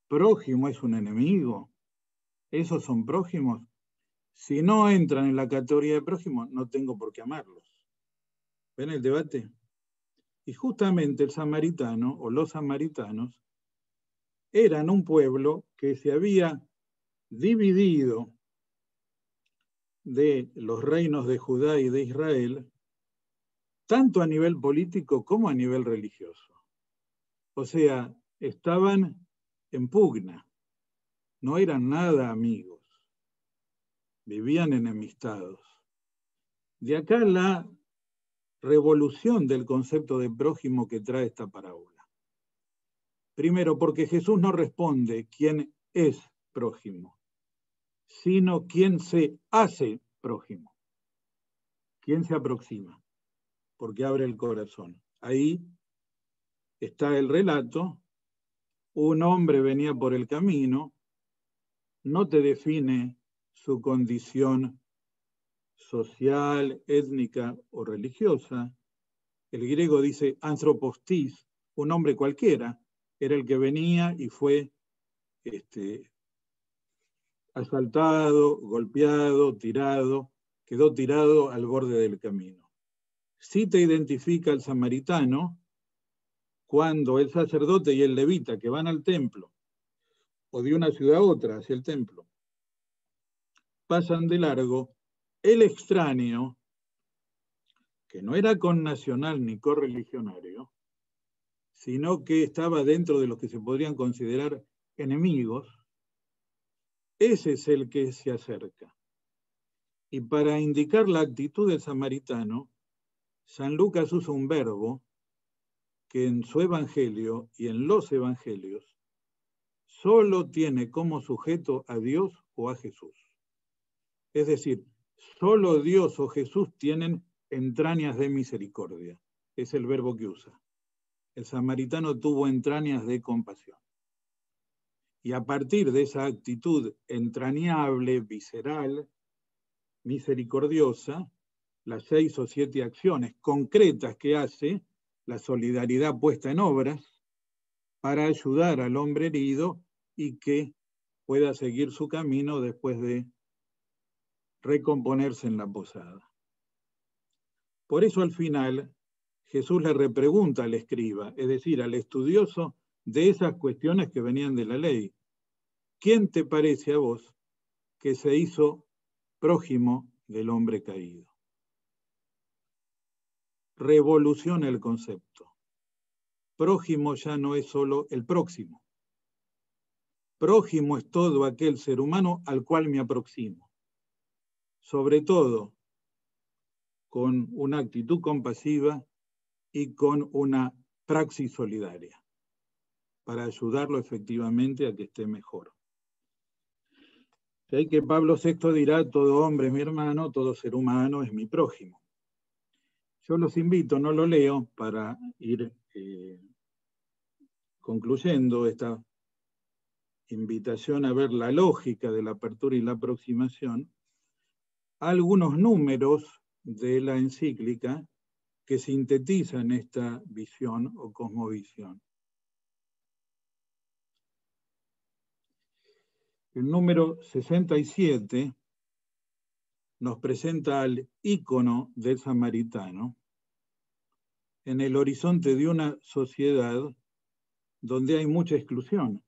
Prójimo es un enemigo. ¿Esos son prójimos? Si no entran en la categoría de prójimos, no tengo por qué amarlos. ¿Ven el debate? Y justamente el samaritano o los samaritanos eran un pueblo que se había dividido de los reinos de Judá y de Israel, tanto a nivel político como a nivel religioso. O sea, estaban en pugna, no eran nada amigos, vivían enemistados. De acá la revolución del concepto de prójimo que trae esta parábola. Primero, porque Jesús no responde quién es prójimo, sino quién se hace prójimo, quién se aproxima, porque abre el corazón. Ahí está el relato, un hombre venía por el camino, no te define su condición social, étnica o religiosa. El griego dice anthropostis, un hombre cualquiera, era el que venía y fue asaltado, golpeado, tirado, quedó tirado al borde del camino. Sí te identifica el samaritano cuando el sacerdote y el levita que van al templo o de una ciudad a otra, hacia el templo. Pasan de largo el extraño, que no era connacional ni correligionario, sino que estaba dentro de los que se podrían considerar enemigos. Ese es el que se acerca. Y para indicar la actitud del samaritano, San Lucas usa un verbo que en su evangelio y en los evangelios solo tiene como sujeto a Dios o a Jesús. Es decir, solo Dios o Jesús tienen entrañas de misericordia. Es el verbo que usa. El samaritano tuvo entrañas de compasión. Y a partir de esa actitud entrañable, visceral, misericordiosa, las 6 o 7 acciones concretas que hace, la solidaridad puesta en obras, para ayudar al hombre herido y que pueda seguir su camino después de recomponerse en la posada. Por eso al final Jesús le repregunta al escriba, es decir, al estudioso de esas cuestiones que venían de la ley: ¿quién te parece a vos que se hizo prójimo del hombre caído? Revoluciona el concepto. Prójimo ya no es solo el próximo. Prójimo es todo aquel ser humano al cual me aproximo, sobre todo con una actitud compasiva y con una praxis solidaria, para ayudarlo efectivamente a que esté mejor. Sé que Pablo VI dirá: todo hombre es mi hermano, todo ser humano es mi prójimo. Yo los invito, no lo leo para ir concluyendo esta invitación a ver la lógica de la apertura y la aproximación, a algunos números de la encíclica que sintetizan esta visión o cosmovisión. El número 67 nos presenta al ícono del samaritano en el horizonte de una sociedad donde hay mucha exclusión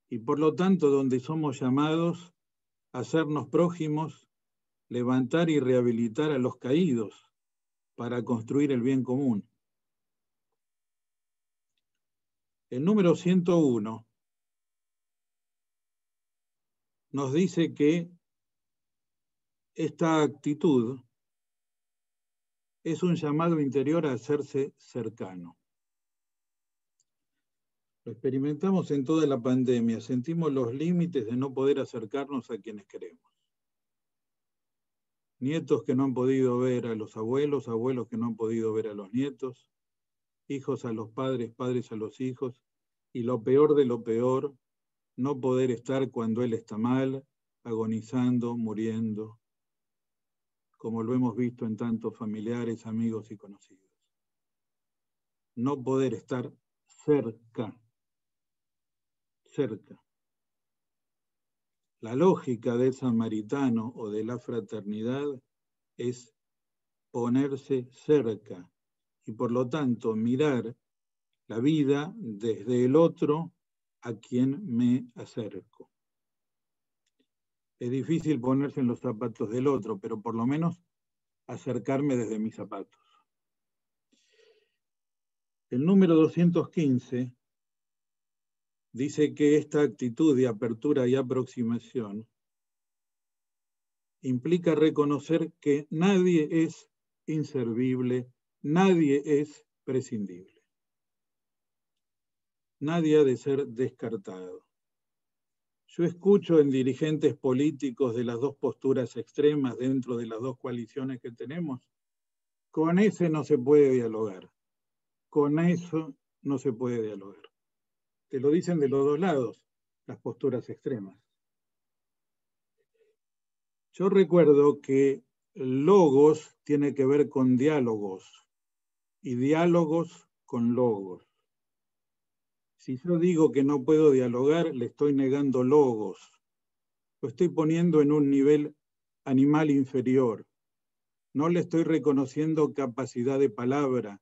y por lo tanto donde somos llamados a hacernos prójimos, levantar y rehabilitar a los caídos para construir el bien común. El número 101 nos dice que esta actitud es un llamado interior a hacerse cercano. Lo experimentamos en toda la pandemia, sentimos los límites de no poder acercarnos a quienes queremos. Nietos que no han podido ver a los abuelos, abuelos que no han podido ver a los nietos, hijos a los padres, padres a los hijos, y lo peor de lo peor, no poder estar cuando él está mal, agonizando, muriendo, como lo hemos visto en tantos familiares, amigos y conocidos. No poder estar cerca. La lógica del samaritano o de la fraternidad es ponerse cerca y por lo tanto mirar la vida desde el otro a quien me acerco. Es difícil ponerse en los zapatos del otro, pero por lo menos acercarme desde mis zapatos. El número 215 dice que esta actitud de apertura y aproximación implica reconocer que nadie es inservible, nadie es prescindible. Nadie ha de ser descartado. Yo escucho en dirigentes políticos de las dos posturas extremas dentro de las dos coaliciones que tenemos: con ese no se puede dialogar, con eso no se puede dialogar. Te lo dicen de los dos lados, las posturas extremas. Yo recuerdo que logos tiene que ver con diálogos y diálogos con logos. Si yo digo que no puedo dialogar, le estoy negando logos. Lo estoy poniendo en un nivel animal inferior. No le estoy reconociendo capacidad de palabra,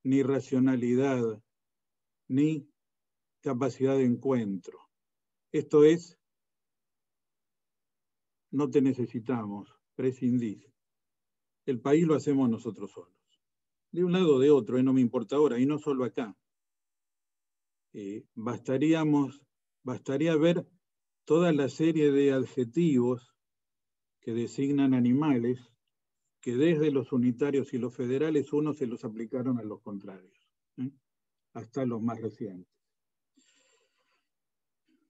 ni racionalidad, ni capacidad de encuentro. Esto es, no te necesitamos, prescindís. El país lo hacemos nosotros solos. De un lado o de otro, no me importa ahora, y no solo acá. Bastaría ver toda la serie de adjetivos que designan animales que desde los unitarios y los federales unos se los aplicaron a los contrarios, hasta los más recientes.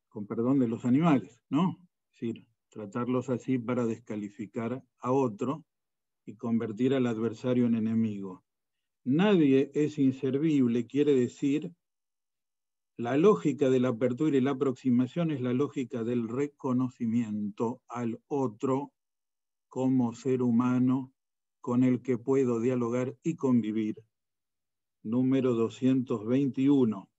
Con perdón de los animales, ¿no? Es decir, tratarlos así para descalificar a otro y convertir al adversario en enemigo. Nadie es inservible, quiere decir, la lógica de la apertura y la aproximación es la lógica del reconocimiento al otro como ser humano con el que puedo dialogar y convivir. Número 221.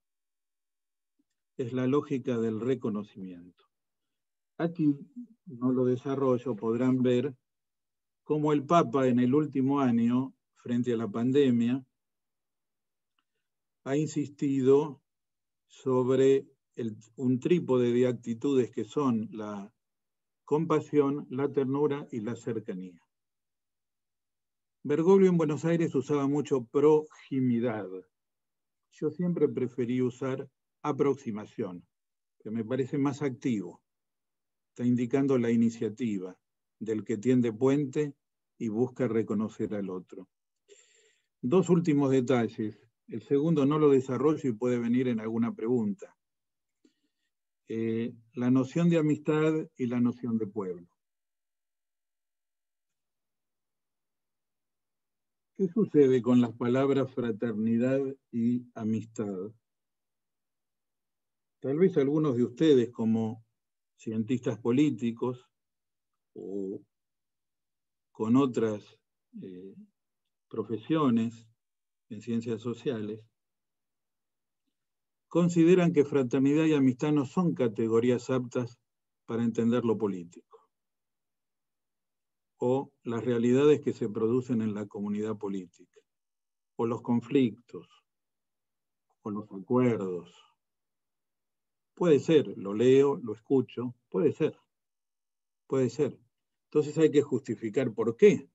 Es la lógica del reconocimiento. Aquí, no lo desarrollo, podrán ver cómo el Papa en el último año, frente a la pandemia, ha insistido sobre un trípode de actitudes que son la compasión, la ternura y la cercanía. Bergoglio en Buenos Aires usaba mucho proximidad. Yo siempre preferí usar aproximación, que me parece más activo. Está indicando la iniciativa del que tiende puente y busca reconocer al otro. Dos últimos detalles. El segundo no lo desarrollo y puede venir en alguna pregunta. La noción de amistad y la noción de pueblo. ¿Qué sucede con las palabras fraternidad y amistad? Tal vez algunos de ustedes, como cientistas políticos o con otras profesiones en ciencias sociales, consideran que fraternidad y amistad no son categorías aptas para entender lo político o las realidades que se producen en la comunidad política, o los conflictos, o los acuerdos. Puede ser, lo leo, lo escucho, puede ser. Entonces hay que justificar por qué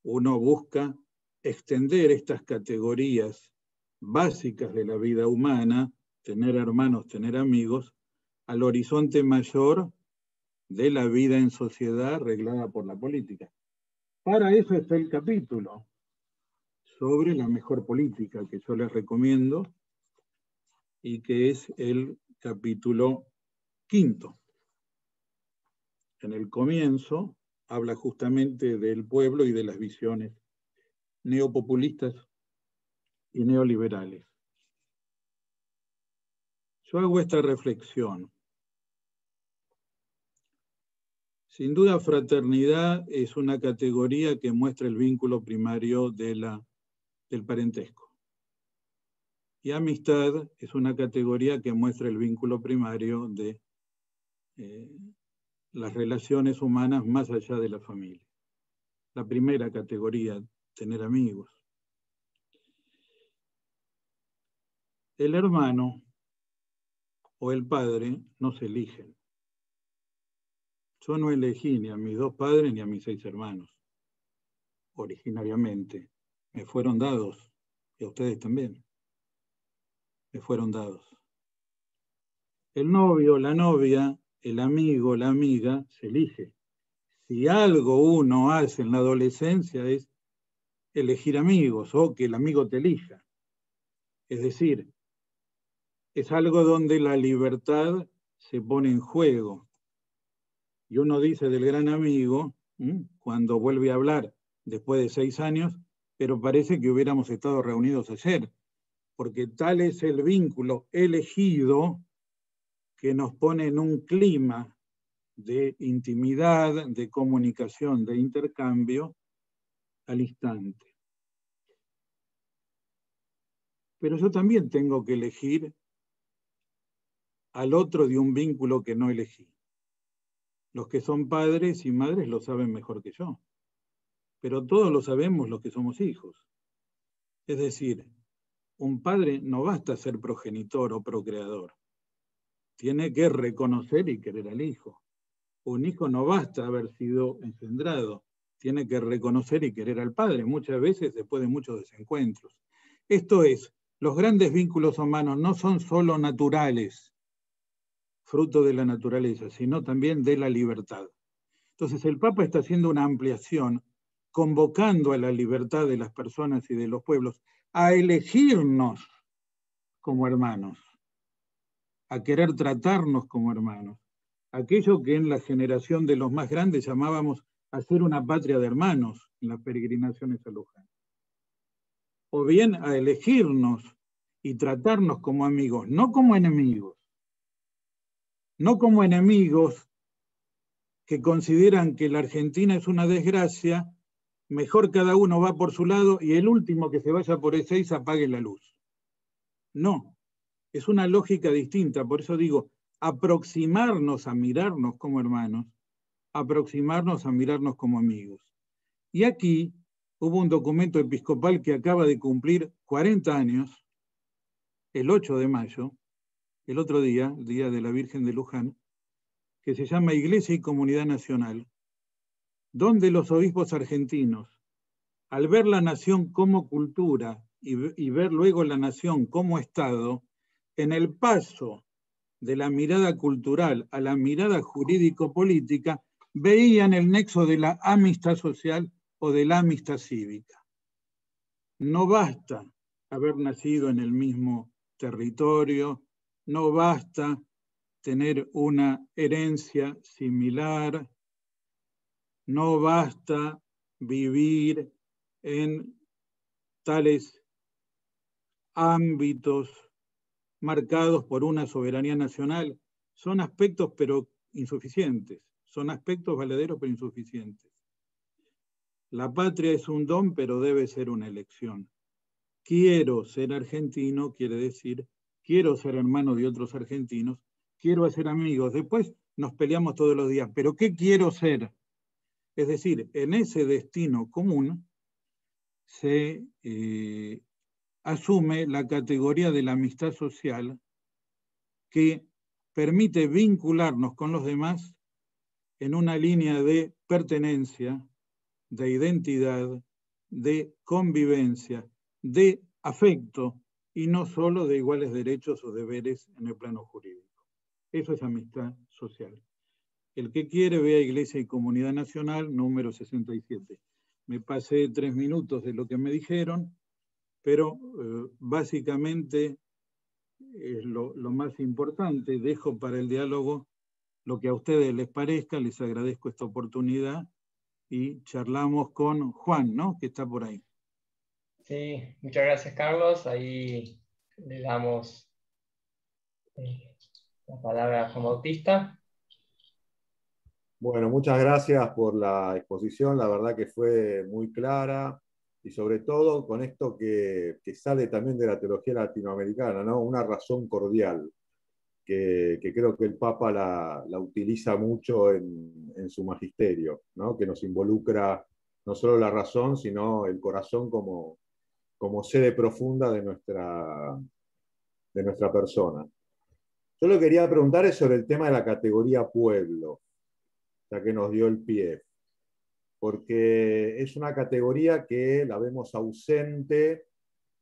uno busca extender estas categorías básicas de la vida humana, tener hermanos, tener amigos, al horizonte mayor de la vida en sociedad reglada por la política. Para eso está el capítulo sobre la mejor política que yo les recomiendo y que es el capítulo 5. En el comienzo habla justamente del pueblo y de las visiones neopopulistas y neoliberales. Yo hago esta reflexión. Sin duda, fraternidad es una categoría que muestra el vínculo primario del parentesco. Y amistad es una categoría que muestra el vínculo primario de las relaciones humanas más allá de la familia. La primera categoría, tener amigos. El hermano o el padre no se eligen. Yo no elegí ni a mis dos padres ni a mis 6 hermanos. Originariamente me fueron dados, y a ustedes también. Me fueron dados. El novio, la novia, el amigo, la amiga, se elige. Si algo uno hace en la adolescencia es elegir amigos o que el amigo te elija. Es decir, es algo donde la libertad se pone en juego. Y uno dice del gran amigo, cuando vuelve a hablar después de 6 años, pero parece que hubiéramos estado reunidos ayer, porque tal es el vínculo elegido que nos pone en un clima de intimidad, de comunicación, de intercambio al instante. Pero yo también tengo que elegir al otro de un vínculo que no elegí. Los que son padres y madres lo saben mejor que yo, pero todos lo sabemos los que somos hijos. Es decir, un padre no basta ser progenitor o procreador. tiene que reconocer y querer al hijo. Un hijo no basta haber sido engendrado, tiene que reconocer y querer al padre, muchas veces después de muchos desencuentros. Esto es, los grandes vínculos humanos no son solo naturales, fruto de la naturaleza, sino también de la libertad. Entonces el Papa está haciendo una ampliación, convocando a la libertad de las personas y de los pueblos a elegirnos como hermanos, a querer tratarnos como hermanos. Aquello que en la generación de los más grandes llamábamos hacer una patria de hermanos en las peregrinaciones a Luján. O bien a elegirnos y tratarnos como amigos, no como enemigos. No como enemigos que consideran que la Argentina es una desgracia, mejor cada uno va por su lado y el último que se vaya por E6 apague la luz. No, es una lógica distinta, por eso digo, aproximarnos a mirarnos como hermanos, aproximarnos a mirarnos como amigos. Y aquí hubo un documento episcopal que acaba de cumplir 40 años, el 8 de mayo, el otro día, el Día de la Virgen de Luján, que se llama Iglesia y Comunidad Nacional, donde los obispos argentinos, al ver la nación como cultura y ver luego la nación como Estado, en el paso de la mirada cultural a la mirada jurídico-política, veían el nexo de la amistad social o de la amistad cívica. No basta haber nacido en el mismo territorio, no basta tener una herencia similar, no basta vivir en tales ámbitos marcados por una soberanía nacional. Son aspectos pero insuficientes, son aspectos valederos pero insuficientes. La patria es un don pero debe ser una elección. Quiero ser argentino quiere decir, quiero ser hermano de otros argentinos, quiero hacer amigos. Después nos peleamos todos los días, pero ¿qué quiero ser? Es decir, en ese destino común se asume la categoría de la amistad social que permite vincularnos con los demás en una línea de pertenencia, de identidad, de convivencia, de afecto y no solo de iguales derechos o deberes en el plano jurídico. Eso es amistad social. El que quiere vea Iglesia y Comunidad Nacional, número 67. Me pasé 3 minutos de lo que me dijeron, pero básicamente es lo más importante. Dejo para el diálogo lo que a ustedes les parezca, les agradezco esta oportunidad y charlamos con Juan, ¿no? Que está por ahí. Sí, muchas gracias, Carlos. Ahí le damos la palabra a Juan Bautista. Bueno, muchas gracias por la exposición, la verdad que fue muy clara y sobre todo con esto que sale también de la teología latinoamericana, ¿no? Una razón cordial, que creo que el Papa la utiliza mucho en su magisterio, ¿no? Que nos involucra no solo la razón, sino el corazón como sede profunda de nuestra persona. Yo lo que quería preguntar es sobre el tema de la categoría pueblo, ya que nos dio el pie, porque es una categoría que la vemos ausente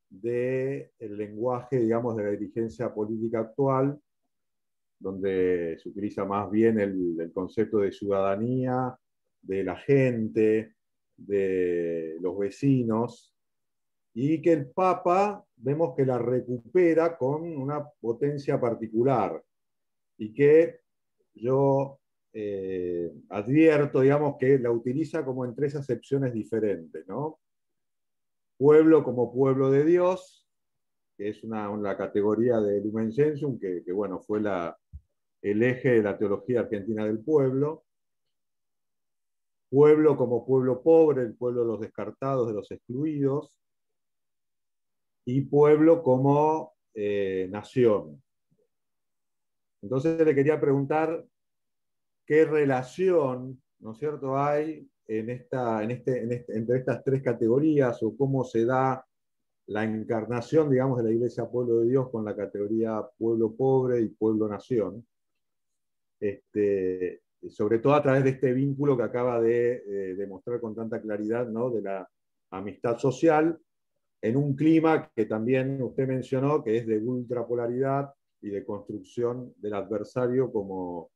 del lenguaje, digamos, de la dirigencia política actual, donde se utiliza más bien el concepto de ciudadanía, de la gente, de los vecinos, y que el Papa vemos que la recupera con una potencia particular, y que yo advierto, digamos, que la utiliza como en 3 acepciones diferentes, ¿no? Pueblo como pueblo de Dios, que es una categoría de Lumen Gentium, que bueno, fue el eje de la teología argentina del pueblo. Pueblo como pueblo pobre, el pueblo de los descartados, de los excluidos. Y pueblo como nación. Entonces le quería preguntar qué relación, ¿no es cierto?, hay entre estas 3 categorías, o cómo se da la encarnación, digamos, de la Iglesia Pueblo de Dios con la categoría pueblo pobre y pueblo-nación, sobre todo a través de este vínculo que acaba de demostrar con tanta claridad, ¿no?, de la amistad social, en un clima que también usted mencionó, que es de ultrapolaridad y de construcción del adversario como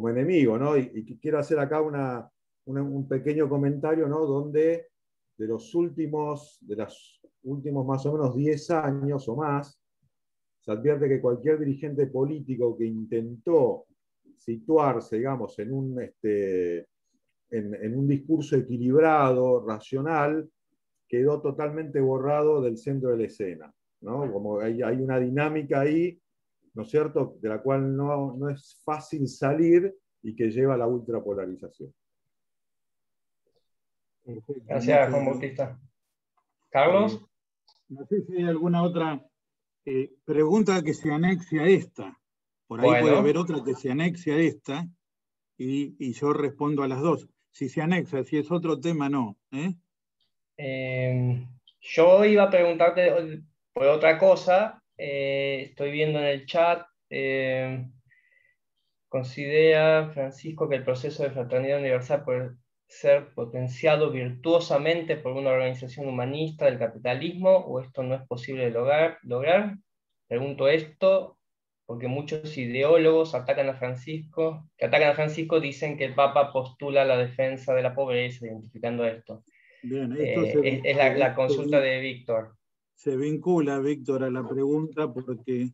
enemigo, ¿no? Y quiero hacer acá un pequeño comentario, ¿no?, donde de los últimos más o menos 10 años o más, se advierte que cualquier dirigente político que intentó situarse, digamos, en un discurso equilibrado, racional, quedó totalmente borrado del centro de la escena, ¿no? Como hay una dinámica ahí, ¿no es cierto?, de la cual no es fácil salir y que lleva a la ultrapolarización. Perfecto, Gracias, Juan Bautista. Carlos. No sé si hay alguna otra pregunta que se anexe a esta. Por ahí puede haber otra que se anexe a esta y yo respondo a las dos. Si se anexa, si es otro tema, no. Yo iba a preguntarte por otra cosa. Estoy viendo en el chat. ¿Considera Francisco que el proceso de fraternidad universal puede ser potenciado virtuosamente por una organización humanista del capitalismo, o esto no es posible de lograr? Pregunto esto porque muchos ideólogos que atacan a Francisco dicen que el Papa postula la defensa de la pobreza, identificando esto. Bien, esto es la consulta de Víctor. Se vincula, Víctor, a la pregunta porque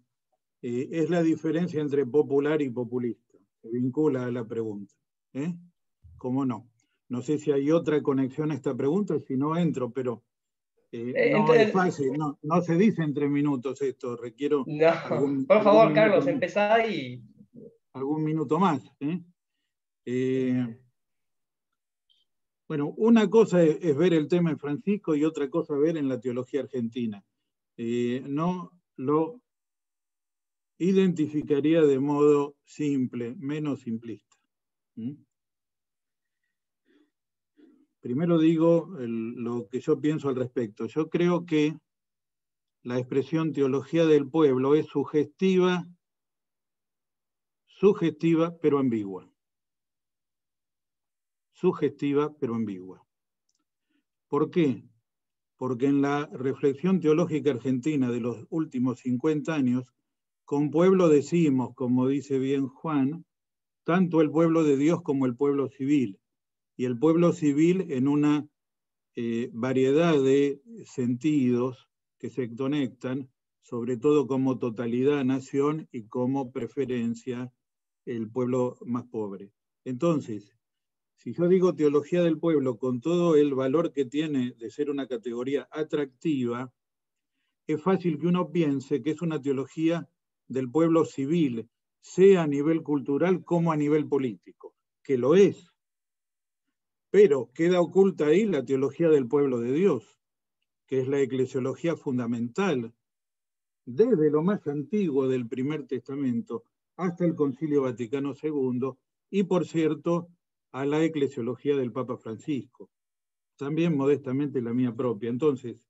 es la diferencia entre popular y populista. Se vincula a la pregunta. ¿Cómo no? No sé si hay otra conexión a esta pregunta, si no entro, pero no es fácil, no se dice en 3 minutos esto, requiero por favor, Carlos, empezá y... algún minuto más. Bueno, una cosa es ver el tema en Francisco y otra cosa ver en la teología argentina. No lo identificaría de modo simple, menos simplista. Primero digo lo que yo pienso al respecto. Yo creo que la expresión teología del pueblo es sugestiva, pero ambigua. Sugestiva, pero ambigua. ¿Por qué? Porque en la reflexión teológica argentina de los últimos 50 años, con pueblo decimos, como dice bien Juan, tanto el pueblo de Dios como el pueblo civil. Y el pueblo civil en una variedad de sentidos que se conectan, sobre todo como totalidad nación y como preferencia el pueblo más pobre. Entonces, si yo digo teología del pueblo con todo el valor que tiene de ser una categoría atractiva, es fácil que uno piense que es una teología del pueblo civil, sea a nivel cultural como a nivel político, que lo es. Pero queda oculta ahí la teología del pueblo de Dios, que es la eclesiología fundamental, desde lo más antiguo del Primer Testamento hasta el Concilio Vaticano II, y por cierto, a la eclesiología del Papa Francisco, también modestamente la mía propia. Entonces,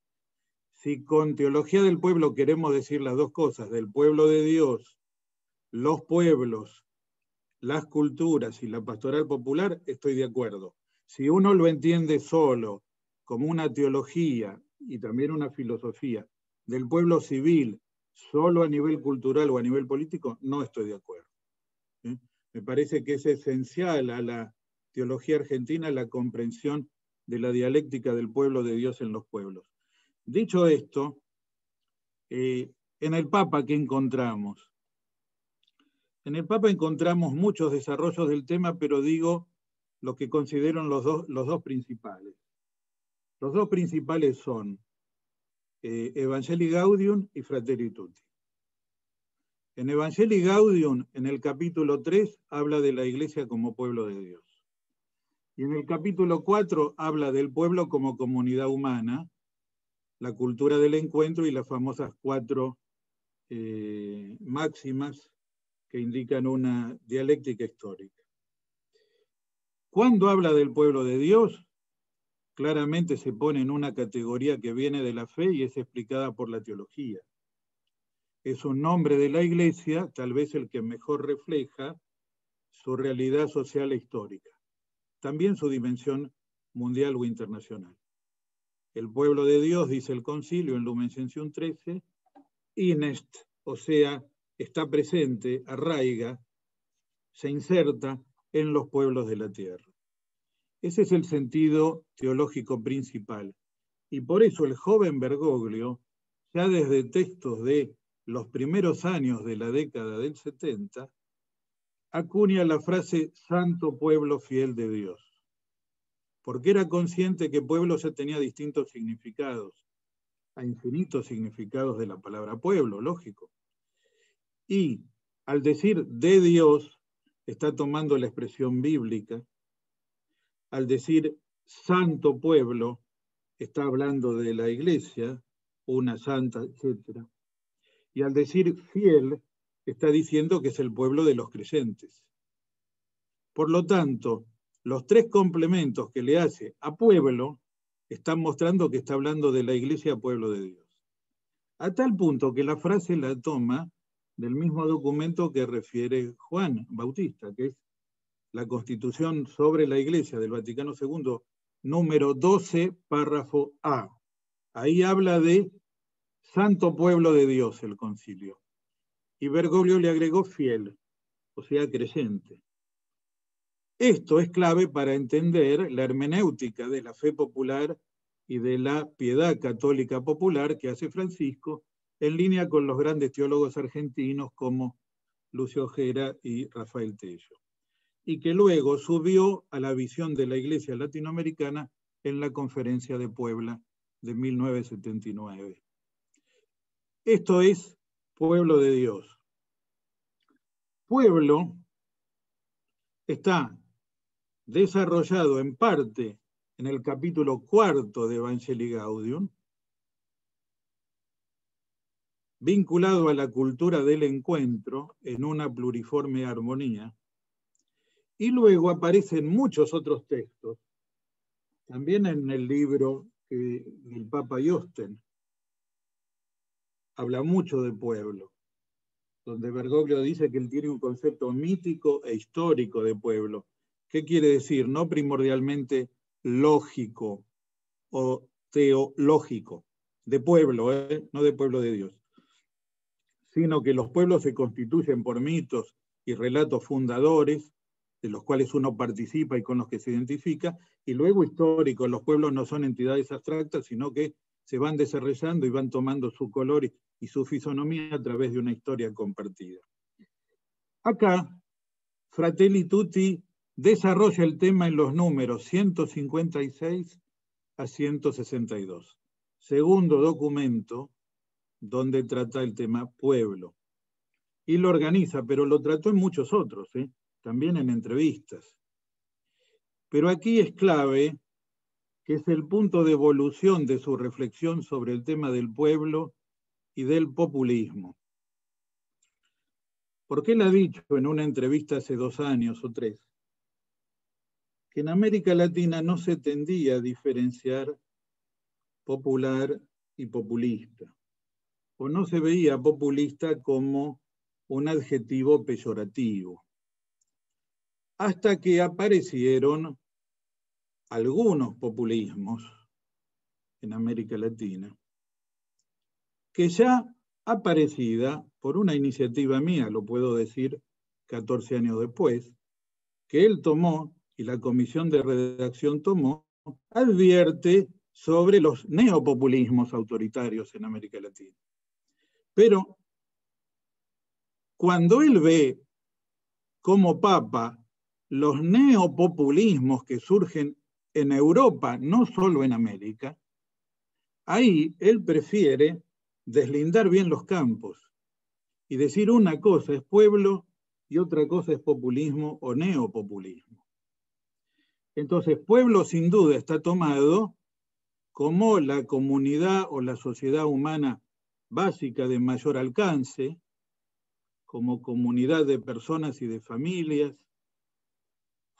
si con teología del pueblo queremos decir las dos cosas, del pueblo de Dios, los pueblos, las culturas y la pastoral popular, estoy de acuerdo. Si uno lo entiende solo como una teología y también una filosofía del pueblo civil, solo a nivel cultural o a nivel político, no estoy de acuerdo. Me parece que es esencial a la teología argentina la comprensión de la dialéctica del pueblo de Dios en los pueblos. Dicho esto, en el Papa, ¿qué encontramos? En el Papa encontramos muchos desarrollos del tema, pero digo lo que considero los dos principales. Los dos principales son Evangelii Gaudium y Fratelli Tutti. En Evangelii Gaudium, en el capítulo 3, habla de la Iglesia como pueblo de Dios. Y en el capítulo 4 habla del pueblo como comunidad humana, la cultura del encuentro y las famosas 4 máximas que indican una dialéctica histórica. ¿Cuándo habla del pueblo de Dios? claramente se pone en una categoría que viene de la fe y es explicada por la teología. Es un nombre de la Iglesia, tal vez el que mejor refleja su realidad social e histórica, también su dimensión mundial o internacional. El pueblo de Dios, dice el concilio en Lumen Gentium 13, inest, o sea, está presente, arraiga, se inserta en los pueblos de la tierra. Ese es el sentido teológico principal. Y por eso el joven Bergoglio, ya desde textos de los primeros años de la década del 70, acuña la frase santo pueblo fiel de Dios, porque era consciente que pueblo ya tenía distintos significados, a infinitos significados de la palabra pueblo, lógico. Y al decir de Dios, está tomando la expresión bíblica. Al decir santo pueblo, está hablando de la Iglesia, una santa, etc. Y al decir fiel, está diciendo que es el pueblo de los creyentes. Por lo tanto, los tres complementos que le hace a pueblo están mostrando que está hablando de la Iglesia, pueblo de Dios. A tal punto que la frase la toma del mismo documento que refiere Juan Bautista, que es la Constitución sobre la Iglesia del Vaticano II, número 12, párrafo A. Ahí habla de santo pueblo de Dios, el concilio. Y Bergoglio le agregó fiel, o sea, creyente. Esto es clave para entender la hermenéutica de la fe popular y de la piedad católica popular que hace Francisco, en línea con los grandes teólogos argentinos como Lucio Ojera y Rafael Tello, y que luego subió a la visión de la Iglesia latinoamericana en la Conferencia de Puebla de 1979. Esto es pueblo de Dios. Pueblo está desarrollado en parte en el capítulo 4 de Evangelii Gaudium, vinculado a la cultura del encuentro en una pluriforme armonía, y luego aparecen muchos otros textos, también en el libro del Papa Yosten, habla mucho de pueblo, donde Bergoglio dice que él tiene un concepto mítico e histórico de pueblo. ¿Qué quiere decir? No primordialmente lógico o teológico, de pueblo, no de pueblo de Dios, sino que los pueblos se constituyen por mitos y relatos fundadores, de los cuales uno participa y con los que se identifica, y luego históricos. Los pueblos no son entidades abstractas, sino que se van desarrollando y van tomando su color y su fisonomía a través de una historia compartida. Acá, Fratelli Tutti desarrolla el tema en los números 156 a 162. Segundo documento donde trata el tema pueblo. Y lo organiza, pero lo trató en muchos otros, también en entrevistas. Pero aquí es clave que es el punto de evolución de su reflexión sobre el tema del pueblo y del populismo. Porque él ha dicho en una entrevista hace 2 años o 3, que en América Latina no se tendía a diferenciar popular y populista, o no se veía populista como un adjetivo peyorativo, hasta que aparecieron algunos populismos en América Latina, que ya aparecida por una iniciativa mía, lo puedo decir 14 años después, que él tomó y la comisión de redacción tomó, advierte sobre los neopopulismos autoritarios en América Latina. Pero cuando él ve como Papa los neopopulismos que surgen en Europa, no solo en América, ahí él prefiere deslindar bien los campos y decir una cosa es pueblo y otra cosa es populismo o neopopulismo. Entonces, pueblo sin duda está tomado como la comunidad o la sociedad humana básica de mayor alcance, como comunidad de personas y de familias,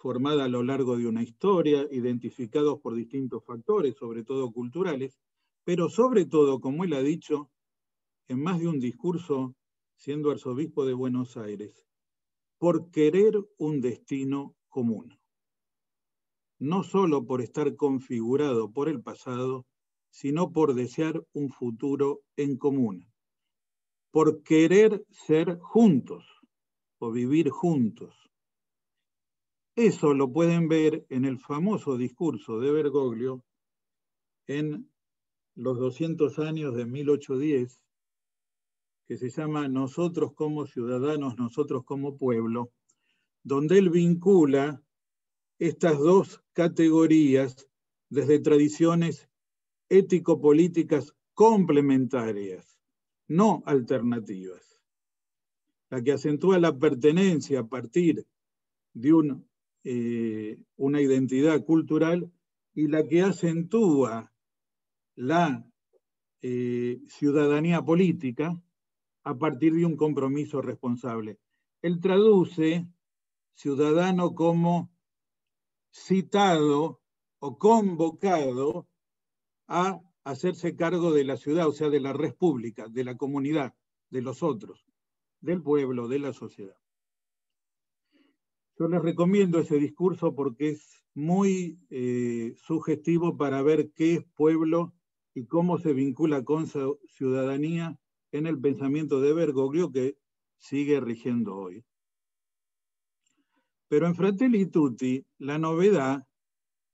formada a lo largo de una historia, identificados por distintos factores, sobre todo culturales, pero sobre todo, como él ha dicho, en más de un discurso, siendo arzobispo de Buenos Aires, por querer un destino común. No solo por estar configurado por el pasado, sino por desear un futuro en común. Por querer ser juntos, o vivir juntos. Eso lo pueden ver en el famoso discurso de Bergoglio en los 200 años de 1810, que se llama Nosotros como ciudadanos, nosotros como pueblo, donde él vincula estas dos categorías desde tradiciones ético-políticas complementarias, no alternativas. La que acentúa la pertenencia a partir de una identidad cultural y la que acentúa la ciudadanía política a partir de un compromiso responsable. Él traduce ciudadano como citado o convocado a hacerse cargo de la ciudad, o sea, de la res pública, de la comunidad, de los otros, del pueblo, de la sociedad. Yo les recomiendo ese discurso porque es muy sugestivo para ver qué es pueblo y cómo se vincula con ciudadanía en el pensamiento de Bergoglio que sigue rigiendo hoy. Pero en Fratelli Tutti, la novedad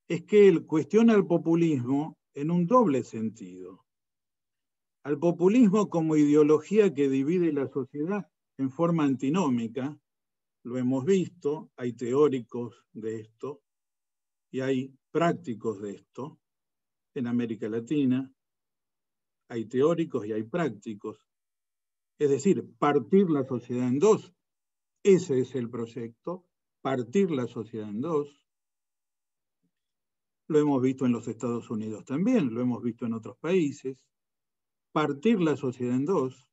es que él cuestiona el populismo en un doble sentido. Al populismo como ideología que divide la sociedad en forma antinómica, lo hemos visto, hay teóricos de esto y hay prácticos de esto en América Latina, hay teóricos y hay prácticos. Es decir, partir la sociedad en dos, ese es el proyecto, partir la sociedad en dos. Lo hemos visto en los Estados Unidos también, lo hemos visto en otros países. Partir la sociedad en dos.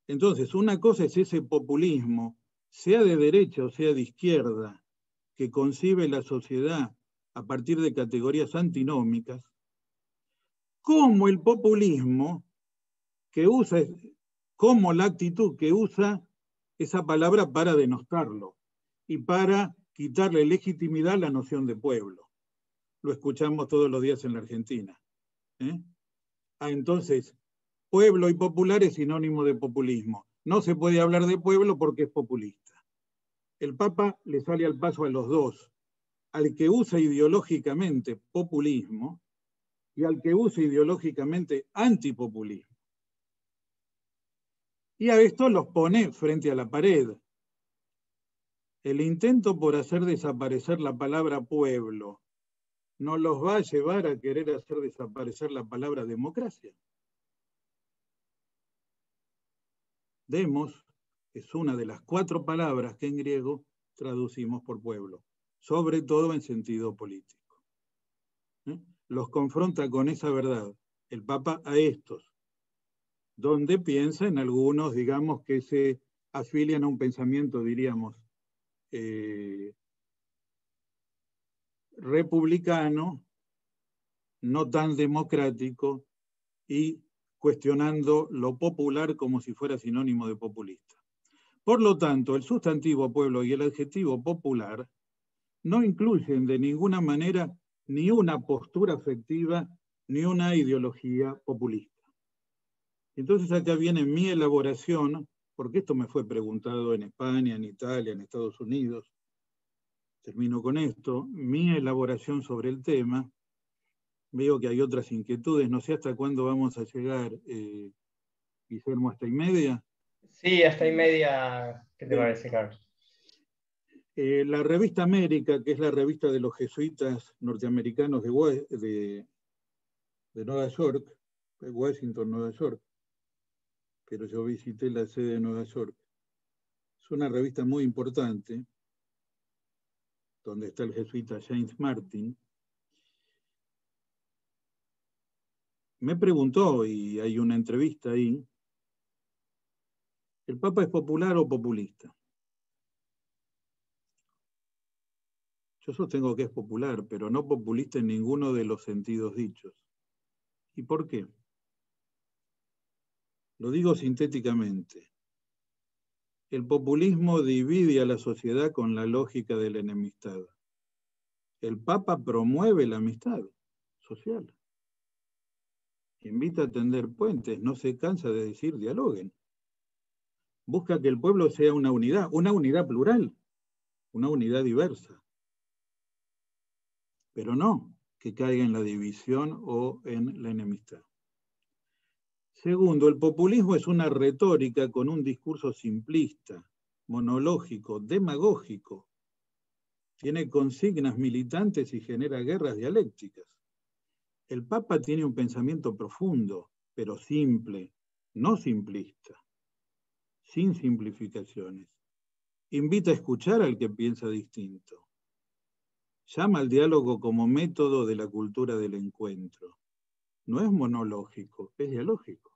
Entonces, una cosa es ese populismo, sea de derecha o sea de izquierda, que concibe la sociedad a partir de categorías antinómicas, como el populismo que usa, como la actitud que usa esa palabra para denostarlo y para quitarle legitimidad a la noción de pueblo. Lo escuchamos todos los días en la Argentina. Entonces, pueblo y popular es sinónimo de populismo. No se puede hablar de pueblo porque es populista. El Papa le sale al paso a los dos, al que usa ideológicamente populismo y al que usa ideológicamente antipopulismo. Y a esto los pone frente a la pared. El intento por hacer desaparecer la palabra pueblo no los va a llevar a querer hacer desaparecer la palabra democracia. Demos es una de las 4 palabras que en griego traducimos por pueblo, sobre todo en sentido político. Los confronta con esa verdad el Papa a estos, donde piensa en algunos, digamos, que se afilian a un pensamiento, diríamos, republicano, no tan democrático y cuestionando lo popular como si fuera sinónimo de populista. Por lo tanto, el sustantivo pueblo y el adjetivo popular no incluyen de ninguna manera ni una postura afectiva ni una ideología populista. Entonces acá viene mi elaboración, porque esto me fue preguntado en España, en Italia, en Estados Unidos. Termino con esto, mi elaboración sobre el tema. Veo que hay otras inquietudes, no sé hasta cuándo vamos a llegar, Guillermo, ¿hasta y media? Sí, hasta y media. ¿Qué te parece, Carlos? La revista América, que es la revista de los jesuitas norteamericanos de Nueva York, Washington, Nueva York, pero yo visité la sede de Nueva York. Es una revista muy importante, donde está el jesuita James Martin. Me preguntó, y hay una entrevista ahí, ¿el Papa es popular o populista? Yo sostengo que es popular, pero no populista en ninguno de los sentidos dichos. ¿Y por qué? Lo digo sintéticamente. El populismo divide a la sociedad con la lógica de la enemistad. El Papa promueve la amistad social. Invita a tender puentes, no se cansa de decir dialoguen. Busca que el pueblo sea una unidad plural, una unidad diversa. Pero no que caiga en la división o en la enemistad. Segundo, el populismo es una retórica con un discurso simplista, monológico, demagógico. Tiene consignas militantes y genera guerras dialécticas. El Papa tiene un pensamiento profundo, pero simple, no simplista, sin simplificaciones. Invita a escuchar al que piensa distinto. Llama al diálogo como método de la cultura del encuentro. No es monológico, es dialógico.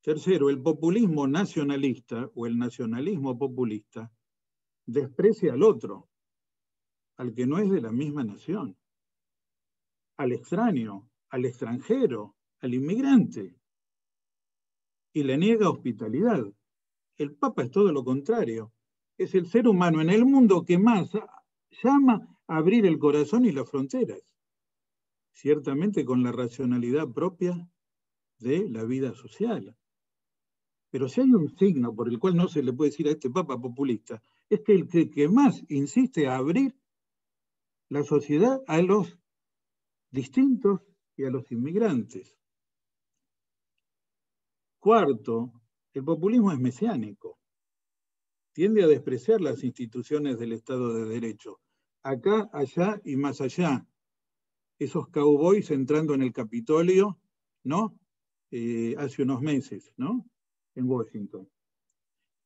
Tercero, el populismo nacionalista o el nacionalismo populista desprecia al otro, al que no es de la misma nación, al extraño, al extranjero, al inmigrante, y le niega hospitalidad. El Papa es todo lo contrario. Es el ser humano en el mundo que más llama a abrir el corazón y las fronteras, ciertamente con la racionalidad propia de la vida social. Pero si hay un signo por el cual no se le puede decir a este Papa populista, es que el que más insiste a abrir la sociedad a los distintos y a los inmigrantes. Cuarto, el populismo es mesiánico. Tiende a despreciar las instituciones del Estado de Derecho, acá, allá y más allá. Esos cowboys entrando en el Capitolio, ¿no? Hace unos meses, ¿no? En Washington.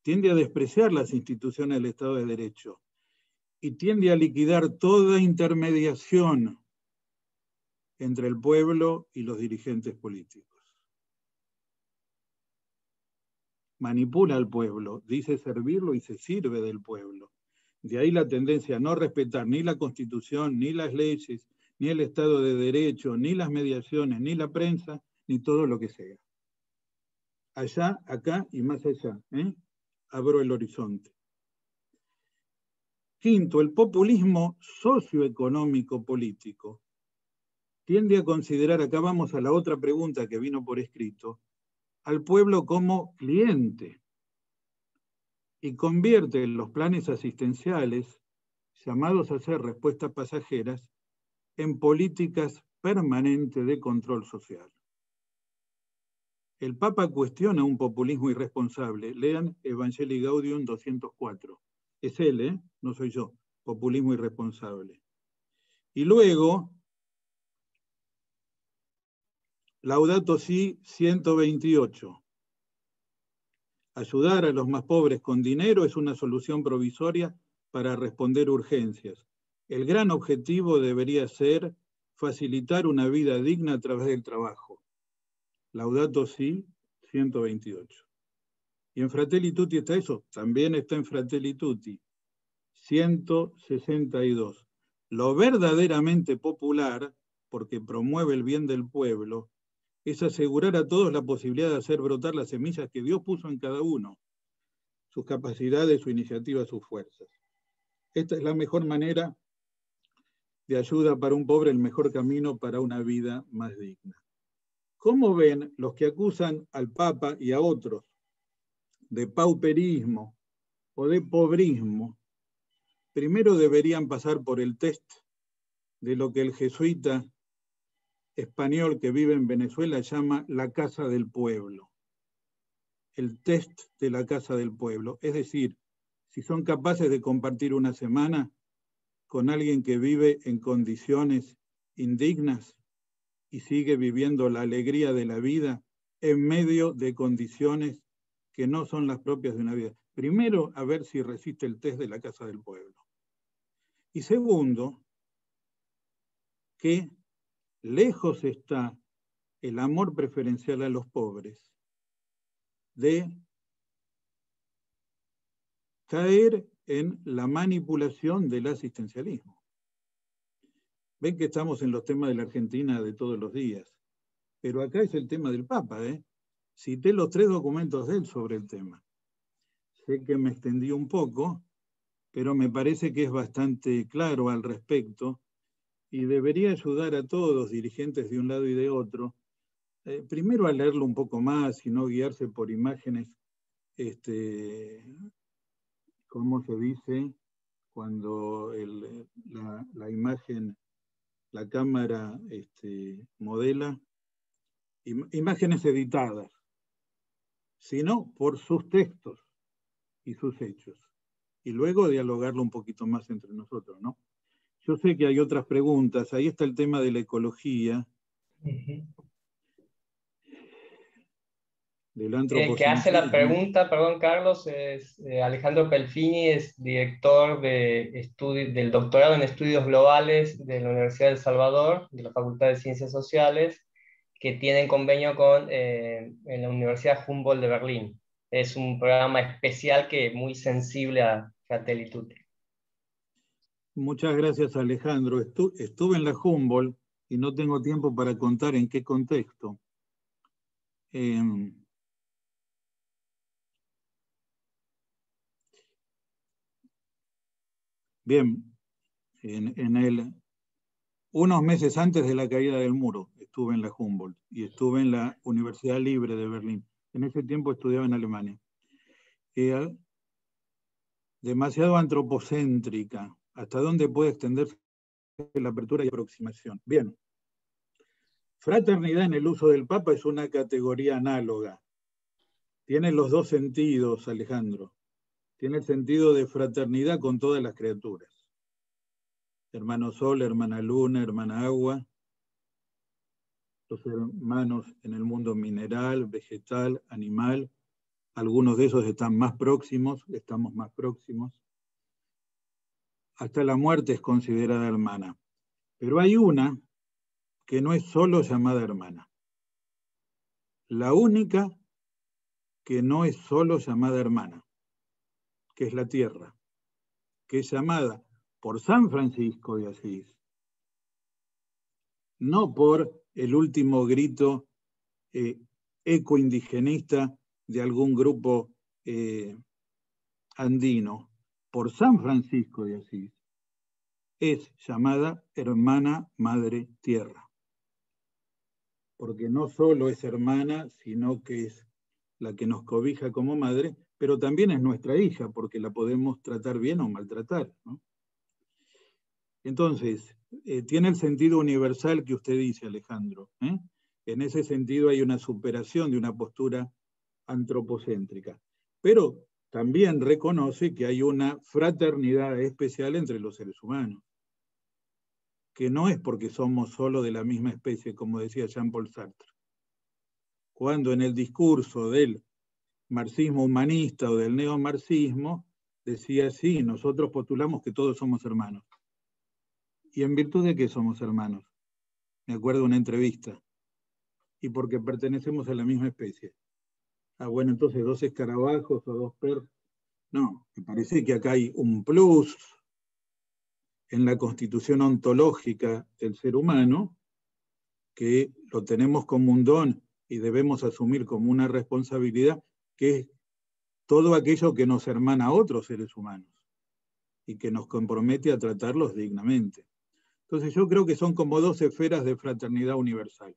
Tiende a despreciar las instituciones del Estado de Derecho y tiende a liquidar toda intermediación entre el pueblo y los dirigentes políticos. Manipula al pueblo, dice servirlo y se sirve del pueblo. De ahí la tendencia a no respetar ni la Constitución, ni las leyes, ni el Estado de Derecho, ni las mediaciones, ni la prensa, ni todo lo que sea. Allá, acá y más allá. Abro el horizonte. Quinto, el populismo socioeconómico político tiende a considerar, acá vamos a la otra pregunta que vino por escrito, al pueblo como cliente y convierte los planes asistenciales, llamados a ser respuestas pasajeras, en políticas permanentes de control social. El Papa cuestiona un populismo irresponsable. Lean Evangelii Gaudium 204. Es él, no soy yo, populismo irresponsable. Y luego, Laudato Si 128. Ayudar a los más pobres con dinero es una solución provisoria para responder urgencias. El gran objetivo debería ser facilitar una vida digna a través del trabajo. Laudato Si 128. Y en Fratelli Tutti está eso, también está en Fratelli Tutti 162. Lo verdaderamente popular, porque promueve el bien del pueblo, es asegurar a todos la posibilidad de hacer brotar las semillas que Dios puso en cada uno, sus capacidades, su iniciativa, sus fuerzas. Esta es la mejor manera de ayuda para un pobre, el mejor camino para una vida más digna. ¿Cómo ven los que acusan al Papa y a otros de pauperismo o de pobrismo? Primero deberían pasar por el test de lo que el jesuita español que vive en Venezuela llama la casa del pueblo. El test de la casa del pueblo. Es decir, si son capaces de compartir una semana con alguien que vive en condiciones indignas y sigue viviendo la alegría de la vida en medio de condiciones que no son las propias de una vida. Primero, a ver si resiste el test de la casa del pueblo. Y segundo, que lejos está el amor preferencial a los pobres de caer en la manipulación del asistencialismo. Ven que estamos en los temas de la Argentina de todos los días, pero acá es el tema del Papa, ¿eh? Cité los 3 documentos de él sobre el tema. Sé que me extendí un poco, pero me parece que es bastante claro al respecto y debería ayudar a todos los dirigentes de un lado y de otro, primero a leerlo un poco más y no guiarse por imágenes, ¿cómo se dice? Cuando la imagen, la cámara modela, imágenes editadas, sino por sus textos y sus hechos. Y luego dialogarlo un poquito más entre nosotros, ¿no? Yo sé que hay otras preguntas. Ahí está el tema de la ecología, del El que hace la pregunta, perdón Carlos, es Alejandro Pelfini, es director del doctorado en estudios globales de la Universidad de El Salvador, de la Facultad de Ciencias Sociales, que tienen convenio con en la Universidad Humboldt de Berlín. Es un programa especial que es muy sensible a Fratelli Tutti. Muchas gracias, Alejandro. Estuve en la Humboldt y no tengo tiempo para contar en qué contexto. Bien, unos meses antes de la caída del muro estuve en la Humboldt y estuve en la Universidad Libre de Berlín. En ese tiempo estudiaba en Alemania. Demasiado antropocéntrica. ¿Hasta dónde puede extenderse la apertura y aproximación? Bien. Fraternidad en el uso del Papa es una categoría análoga. Tiene los 2 sentidos, Alejandro. Tiene el sentido de fraternidad con todas las criaturas. Hermano Sol, hermana Luna, hermana Agua, los hermanos en el mundo mineral, vegetal, animal. Algunos de esos están más próximos, estamos más próximos. Hasta la muerte es considerada hermana. Pero hay una que no es solo llamada hermana. La única que no es solo llamada hermana, que es la tierra, que es llamada por San Francisco de Asís, no por el último grito ecoindigenista de algún grupo andino, por San Francisco de Asís, es llamada hermana madre tierra. Porque no solo es hermana, sino que es la que nos cobija como madre, pero también es nuestra hija, porque la podemos tratar bien o maltratar, ¿no? Entonces, tiene el sentido universal que usted dice, Alejandro. En ese sentido hay una superación de una postura antropocéntrica. Pero también reconoce que hay una fraternidad especial entre los seres humanos, que no es porque somos solo de la misma especie, como decía Jean-Paul Sartre. Cuando en el discurso del marxismo humanista o del neomarxismo decía, sí, nosotros postulamos que todos somos hermanos. ¿Y en virtud de qué somos hermanos? Me acuerdo de una entrevista. Y porque pertenecemos a la misma especie. Ah, bueno, entonces 2 escarabajos o 2 perros. No, me parece que acá hay un plus en la constitución ontológica del ser humano, que lo tenemos como un don y debemos asumir como una responsabilidad, que es todo aquello que nos hermana a otros seres humanos y que nos compromete a tratarlos dignamente. Entonces yo creo que son como 2 esferas de fraternidad universal.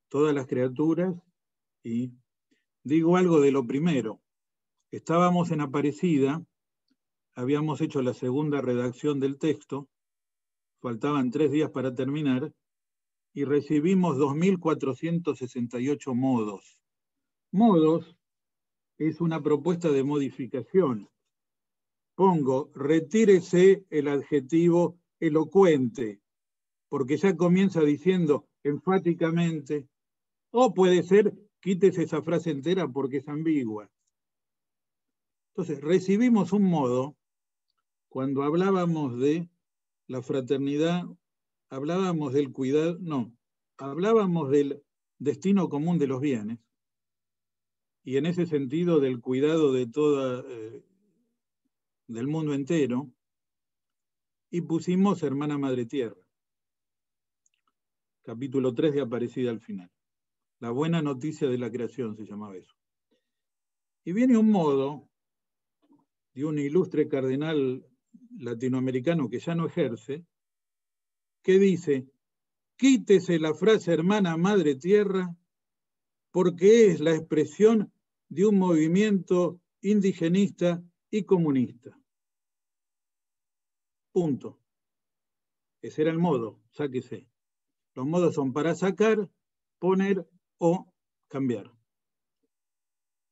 Todas las criaturas, y digo algo de lo primero. Estábamos en Aparecida, habíamos hecho la segunda redacción del texto, faltaban 3 días para terminar, y recibimos 2.468 modos. Modos es una propuesta de modificación. Pongo, retírese el adjetivo elocuente, porque ya comienza diciendo enfáticamente, o puede ser, quítese esa frase entera porque es ambigua. Entonces, recibimos un modo, cuando hablábamos de la fraternidad, hablábamos del cuidado, no, hablábamos del destino común de los bienes, y en ese sentido del cuidado de del mundo entero y pusimos Hermana Madre Tierra. Capítulo 3 de Aparecida al final. La buena noticia de la creación se llamaba eso. Y viene un modo de un ilustre cardenal latinoamericano que ya no ejerce, que dice: quítese la frase Hermana Madre Tierra porque es la expresión de un movimiento indigenista y comunista. Punto. Ese era el modo, sáquese. Los modos son para sacar, poner o cambiar.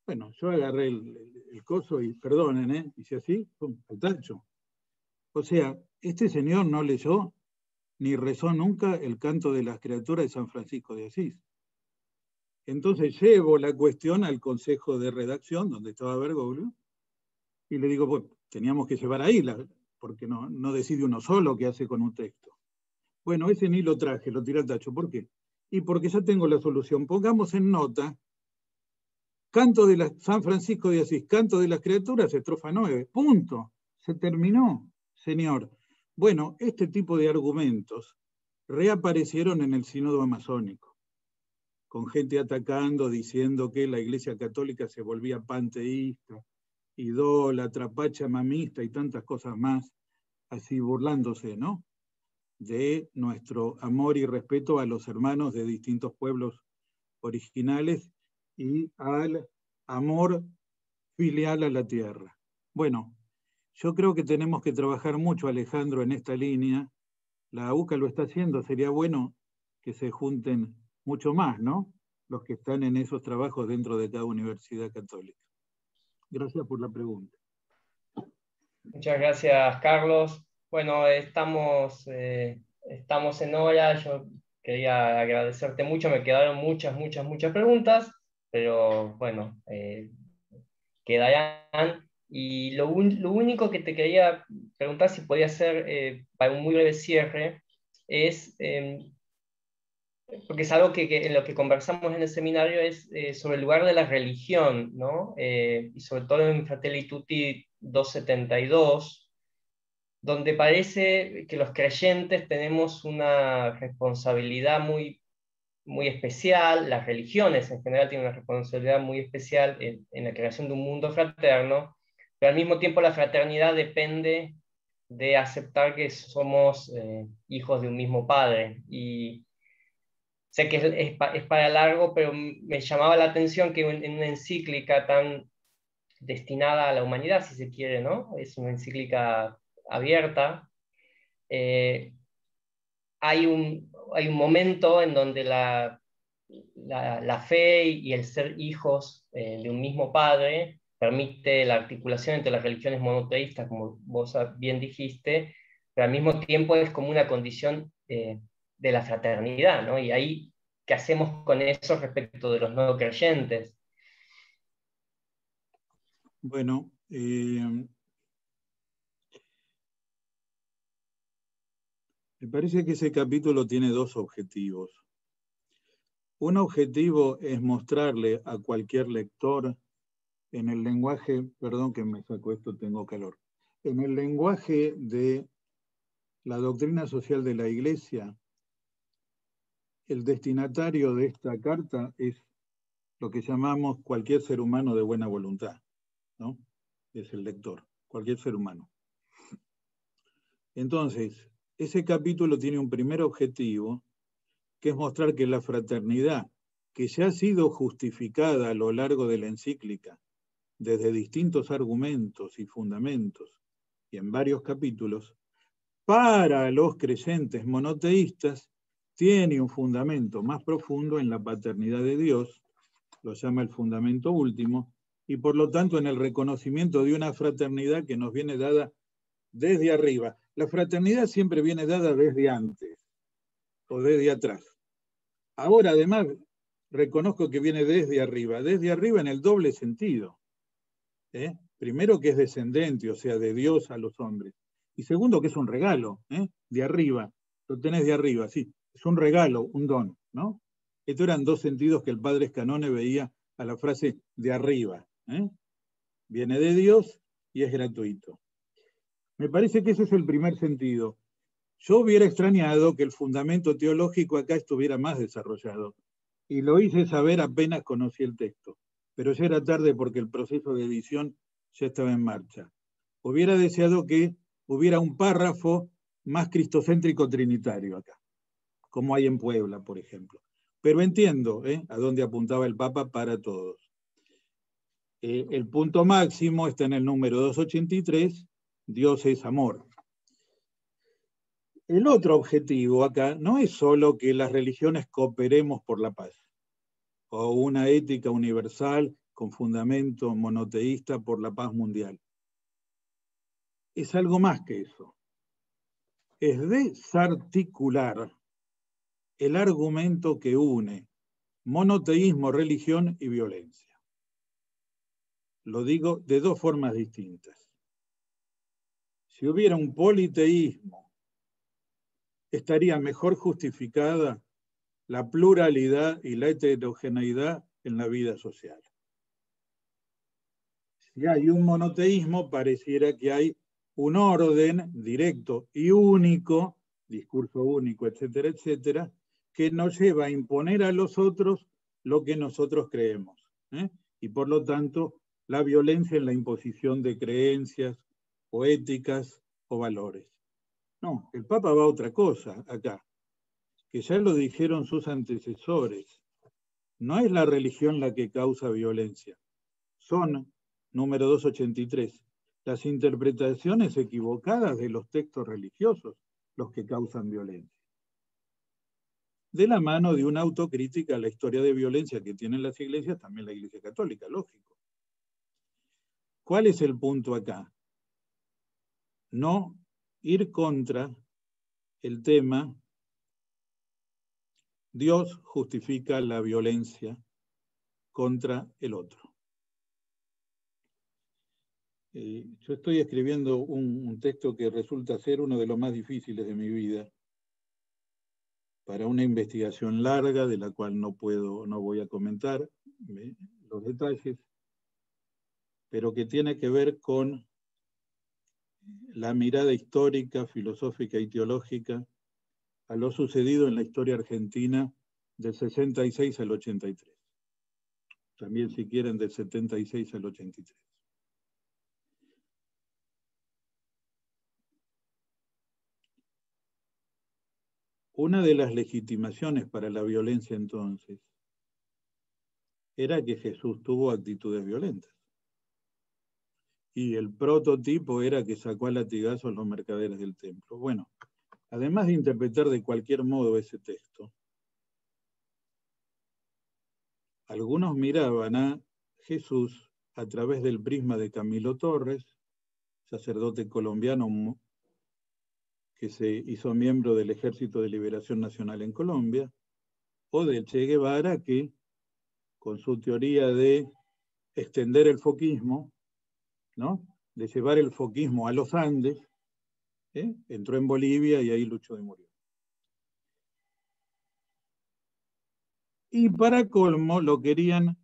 Bueno, yo agarré el coso y, perdonen, hice así, pum, al tacho. O sea, este señor no leyó ni rezó nunca el canto de las criaturas de San Francisco de Asís. Entonces llevo la cuestión al consejo de redacción, donde estaba Bergoglio, y le digo, pues teníamos que llevar ahí, porque no decide uno solo qué hace con un texto. Bueno, ese ni lo traje, lo tiré al tacho. ¿Por qué? Y porque ya tengo la solución. Pongamos en nota, canto de San Francisco de Asís, canto de las criaturas, estrofa 9, punto. Se terminó, señor. Bueno, este tipo de argumentos reaparecieron en el sínodo amazónico, con gente atacando, diciendo que la Iglesia Católica se volvía panteísta, idólatra, pachamamista y tantas cosas más, así burlándose, ¿no?, de nuestro amor y respeto a los hermanos de distintos pueblos originales y al amor filial a la tierra. Bueno, yo creo que tenemos que trabajar mucho, Alejandro, en esta línea. La UCA lo está haciendo, sería bueno que se junten mucho más, ¿no?, los que están en esos trabajos dentro de cada universidad católica. Gracias por la pregunta. Muchas gracias, Carlos. Bueno, estamos en hora. Yo quería agradecerte mucho. Me quedaron muchas preguntas, pero bueno, quedarán. Y lo único que te quería preguntar, si podía hacer para un muy breve cierre, es, porque es algo que en lo que conversamos en el seminario, es sobre el lugar de la religión, ¿no? Y sobre todo en Fratelli Tutti 272, donde parece que los creyentes tenemos una responsabilidad muy especial, las religiones en general tienen una responsabilidad muy especial en la creación de un mundo fraterno, pero al mismo tiempo la fraternidad depende de aceptar que somos hijos de un mismo Padre. Y sé que es para largo, pero me llamaba la atención que en una encíclica tan destinada a la humanidad, si se quiere, ¿no? Es una encíclica abierta. Hay un momento en donde la fe y el ser hijos de un mismo Padre permite la articulación entre las religiones monoteístas, como vos bien dijiste, pero al mismo tiempo es como una condición de la fraternidad, ¿no? Y ahí, ¿qué hacemos con eso respecto de los no creyentes? Bueno, me parece que ese capítulo tiene dos objetivos. Un objetivo es mostrarle a cualquier lector en el lenguaje, perdón que me saco esto, tengo calor, en el lenguaje de la doctrina social de la Iglesia, el destinatario de esta carta es lo que llamamos cualquier ser humano de buena voluntad, ¿no? Es el lector, cualquier ser humano. Entonces, ese capítulo tiene un primer objetivo, que es mostrar que la fraternidad, que ya ha sido justificada a lo largo de la encíclica, desde distintos argumentos y fundamentos, y en varios capítulos, para los creyentes monoteístas, tiene un fundamento más profundo en la paternidad de Dios, lo llama el fundamento último, y por lo tanto en el reconocimiento de una fraternidad que nos viene dada desde arriba. La fraternidad siempre viene dada desde antes o desde atrás. Ahora, además, reconozco que viene desde arriba en el doble sentido. Primero, que es descendente, o sea, de Dios a los hombres. Y segundo, que es un regalo, de arriba. Lo tenés de arriba, sí. Es un regalo, un don, ¿no? Estos eran dos sentidos que el padre Escanone veía a la frase de arriba. Viene de Dios y es gratuito. Me parece que ese es el primer sentido. Yo hubiera extrañado que el fundamento teológico acá estuviera más desarrollado, y lo hice saber apenas conocí el texto, pero ya era tarde porque el proceso de edición ya estaba en marcha. Hubiera deseado que hubiera un párrafo más cristocéntrico trinitario acá, como hay en Puebla, por ejemplo. Pero entiendo a dónde apuntaba el Papa para todos. El punto máximo está en el número 283, Dios es amor. El otro objetivo acá no es solo que las religiones cooperemos por la paz, o una ética universal con fundamento monoteísta por la paz mundial. Es algo más que eso. Es desarticular el argumento que une monoteísmo, religión y violencia. Lo digo de dos formas distintas. Si hubiera un politeísmo, estaría mejor justificada la pluralidad y la heterogeneidad en la vida social. Si hay un monoteísmo, pareciera que hay un orden directo y único, discurso único, etcétera, etcétera, que nos lleva a imponer a los otros lo que nosotros creemos. Y por lo tanto, la violencia en la imposición de creencias o éticas o valores. No, el Papa va a otra cosa acá, que ya lo dijeron sus antecesores. No es la religión la que causa violencia. Son, número 283, las interpretaciones equivocadas de los textos religiosos los que causan violencia. De la mano de una autocrítica a la historia de violencia que tienen las iglesias, también la Iglesia Católica, lógico. ¿Cuál es el punto acá? No ir contra el tema Dios justifica la violencia contra el otro. Yo estoy escribiendo un texto que resulta ser uno de los más difíciles de mi vida, para una investigación larga de la cual no voy a comentar los detalles, pero que tiene que ver con la mirada histórica, filosófica y teológica a lo sucedido en la historia argentina del 66 al 83. También, si quieren, del 76 al 83. Una de las legitimaciones para la violencia entonces era que Jesús tuvo actitudes violentas. Y el prototipo era que sacó a latigazos a los mercaderes del templo. Bueno, además de interpretar de cualquier modo ese texto, algunos miraban a Jesús a través del prisma de Camilo Torres, sacerdote colombiano que se hizo miembro del Ejército de Liberación Nacional en Colombia, o de Che Guevara, que con su teoría de extender el foquismo, ¿no?, de llevar el foquismo a los Andes, entró en Bolivia y ahí luchó y murió. Y para colmo lo querían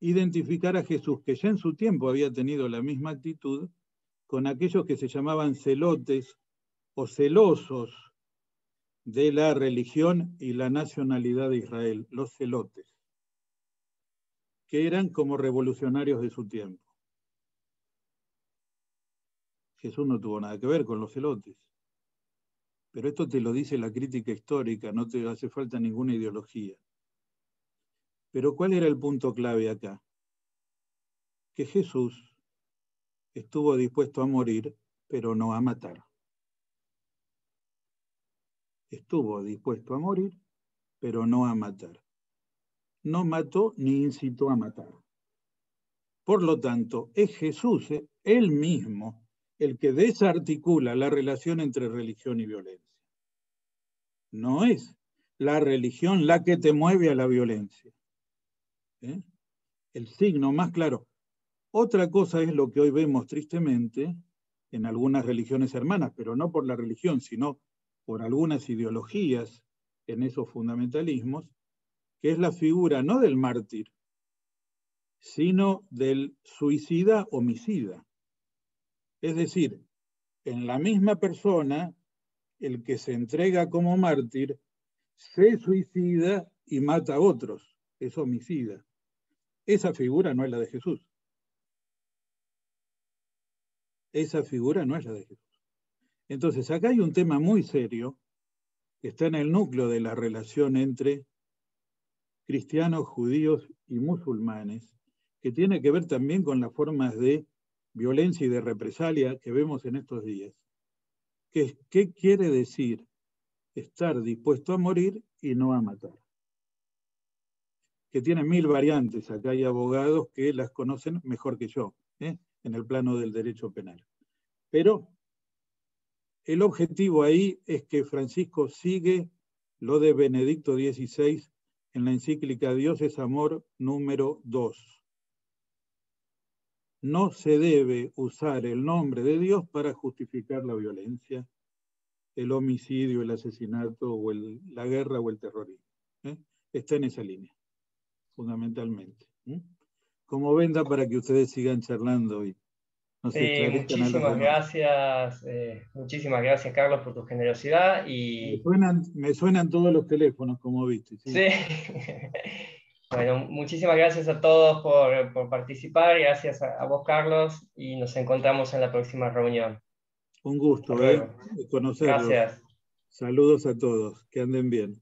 identificar a Jesús, que ya en su tiempo había tenido la misma actitud, con aquellos que se llamaban celotes o celosos de la religión y la nacionalidad de Israel, los celotes, que eran como revolucionarios de su tiempo. Jesús no tuvo nada que ver con los celotes, pero esto te lo dice la crítica histórica, no te hace falta ninguna ideología. Pero ¿cuál era el punto clave acá? Que Jesús estuvo dispuesto a morir, pero no a matar. Estuvo dispuesto a morir, pero no a matar. No mató ni incitó a matar. Por lo tanto, es Jesús, él mismo, el que desarticula la relación entre religión y violencia. No es la religión la que te mueve a la violencia. El signo más claro. Otra cosa es lo que hoy vemos tristemente en algunas religiones hermanas, pero no por la religión, sino por algunas ideologías en esos fundamentalismos, que es la figura no del mártir, sino del suicida homicida. Es decir, en la misma persona, el que se entrega como mártir se suicida y mata a otros, es homicida. Esa figura no es la de Jesús. Esa figura no es la de Jesús. Entonces, acá hay un tema muy serio que está en el núcleo de la relación entre cristianos, judíos y musulmanes, que tiene que ver también con las formas de violencia y de represalia que vemos en estos días. ¿Qué quiere decir estar dispuesto a morir y no a matar? Que tiene 1000 variantes. Acá hay abogados que las conocen mejor que yo, en el plano del derecho penal. Pero el objetivo ahí es que Francisco sigue lo de Benedicto XVI en la encíclica Dios es Amor número 2. No se debe usar el nombre de Dios para justificar la violencia, el homicidio, el asesinato, o la guerra o el terrorismo. Está en esa línea, fundamentalmente. Como venda para que ustedes sigan charlando y nos esclarezcan a los demás. Muchísimas gracias, Carlos, por tu generosidad. Y me suenan todos los teléfonos, como viste. Sí. Sí. Bueno, muchísimas gracias a todos por participar, gracias a vos, Carlos, y nos encontramos en la próxima reunión. Un gusto, conocerlos. Gracias. Saludos a todos, que anden bien.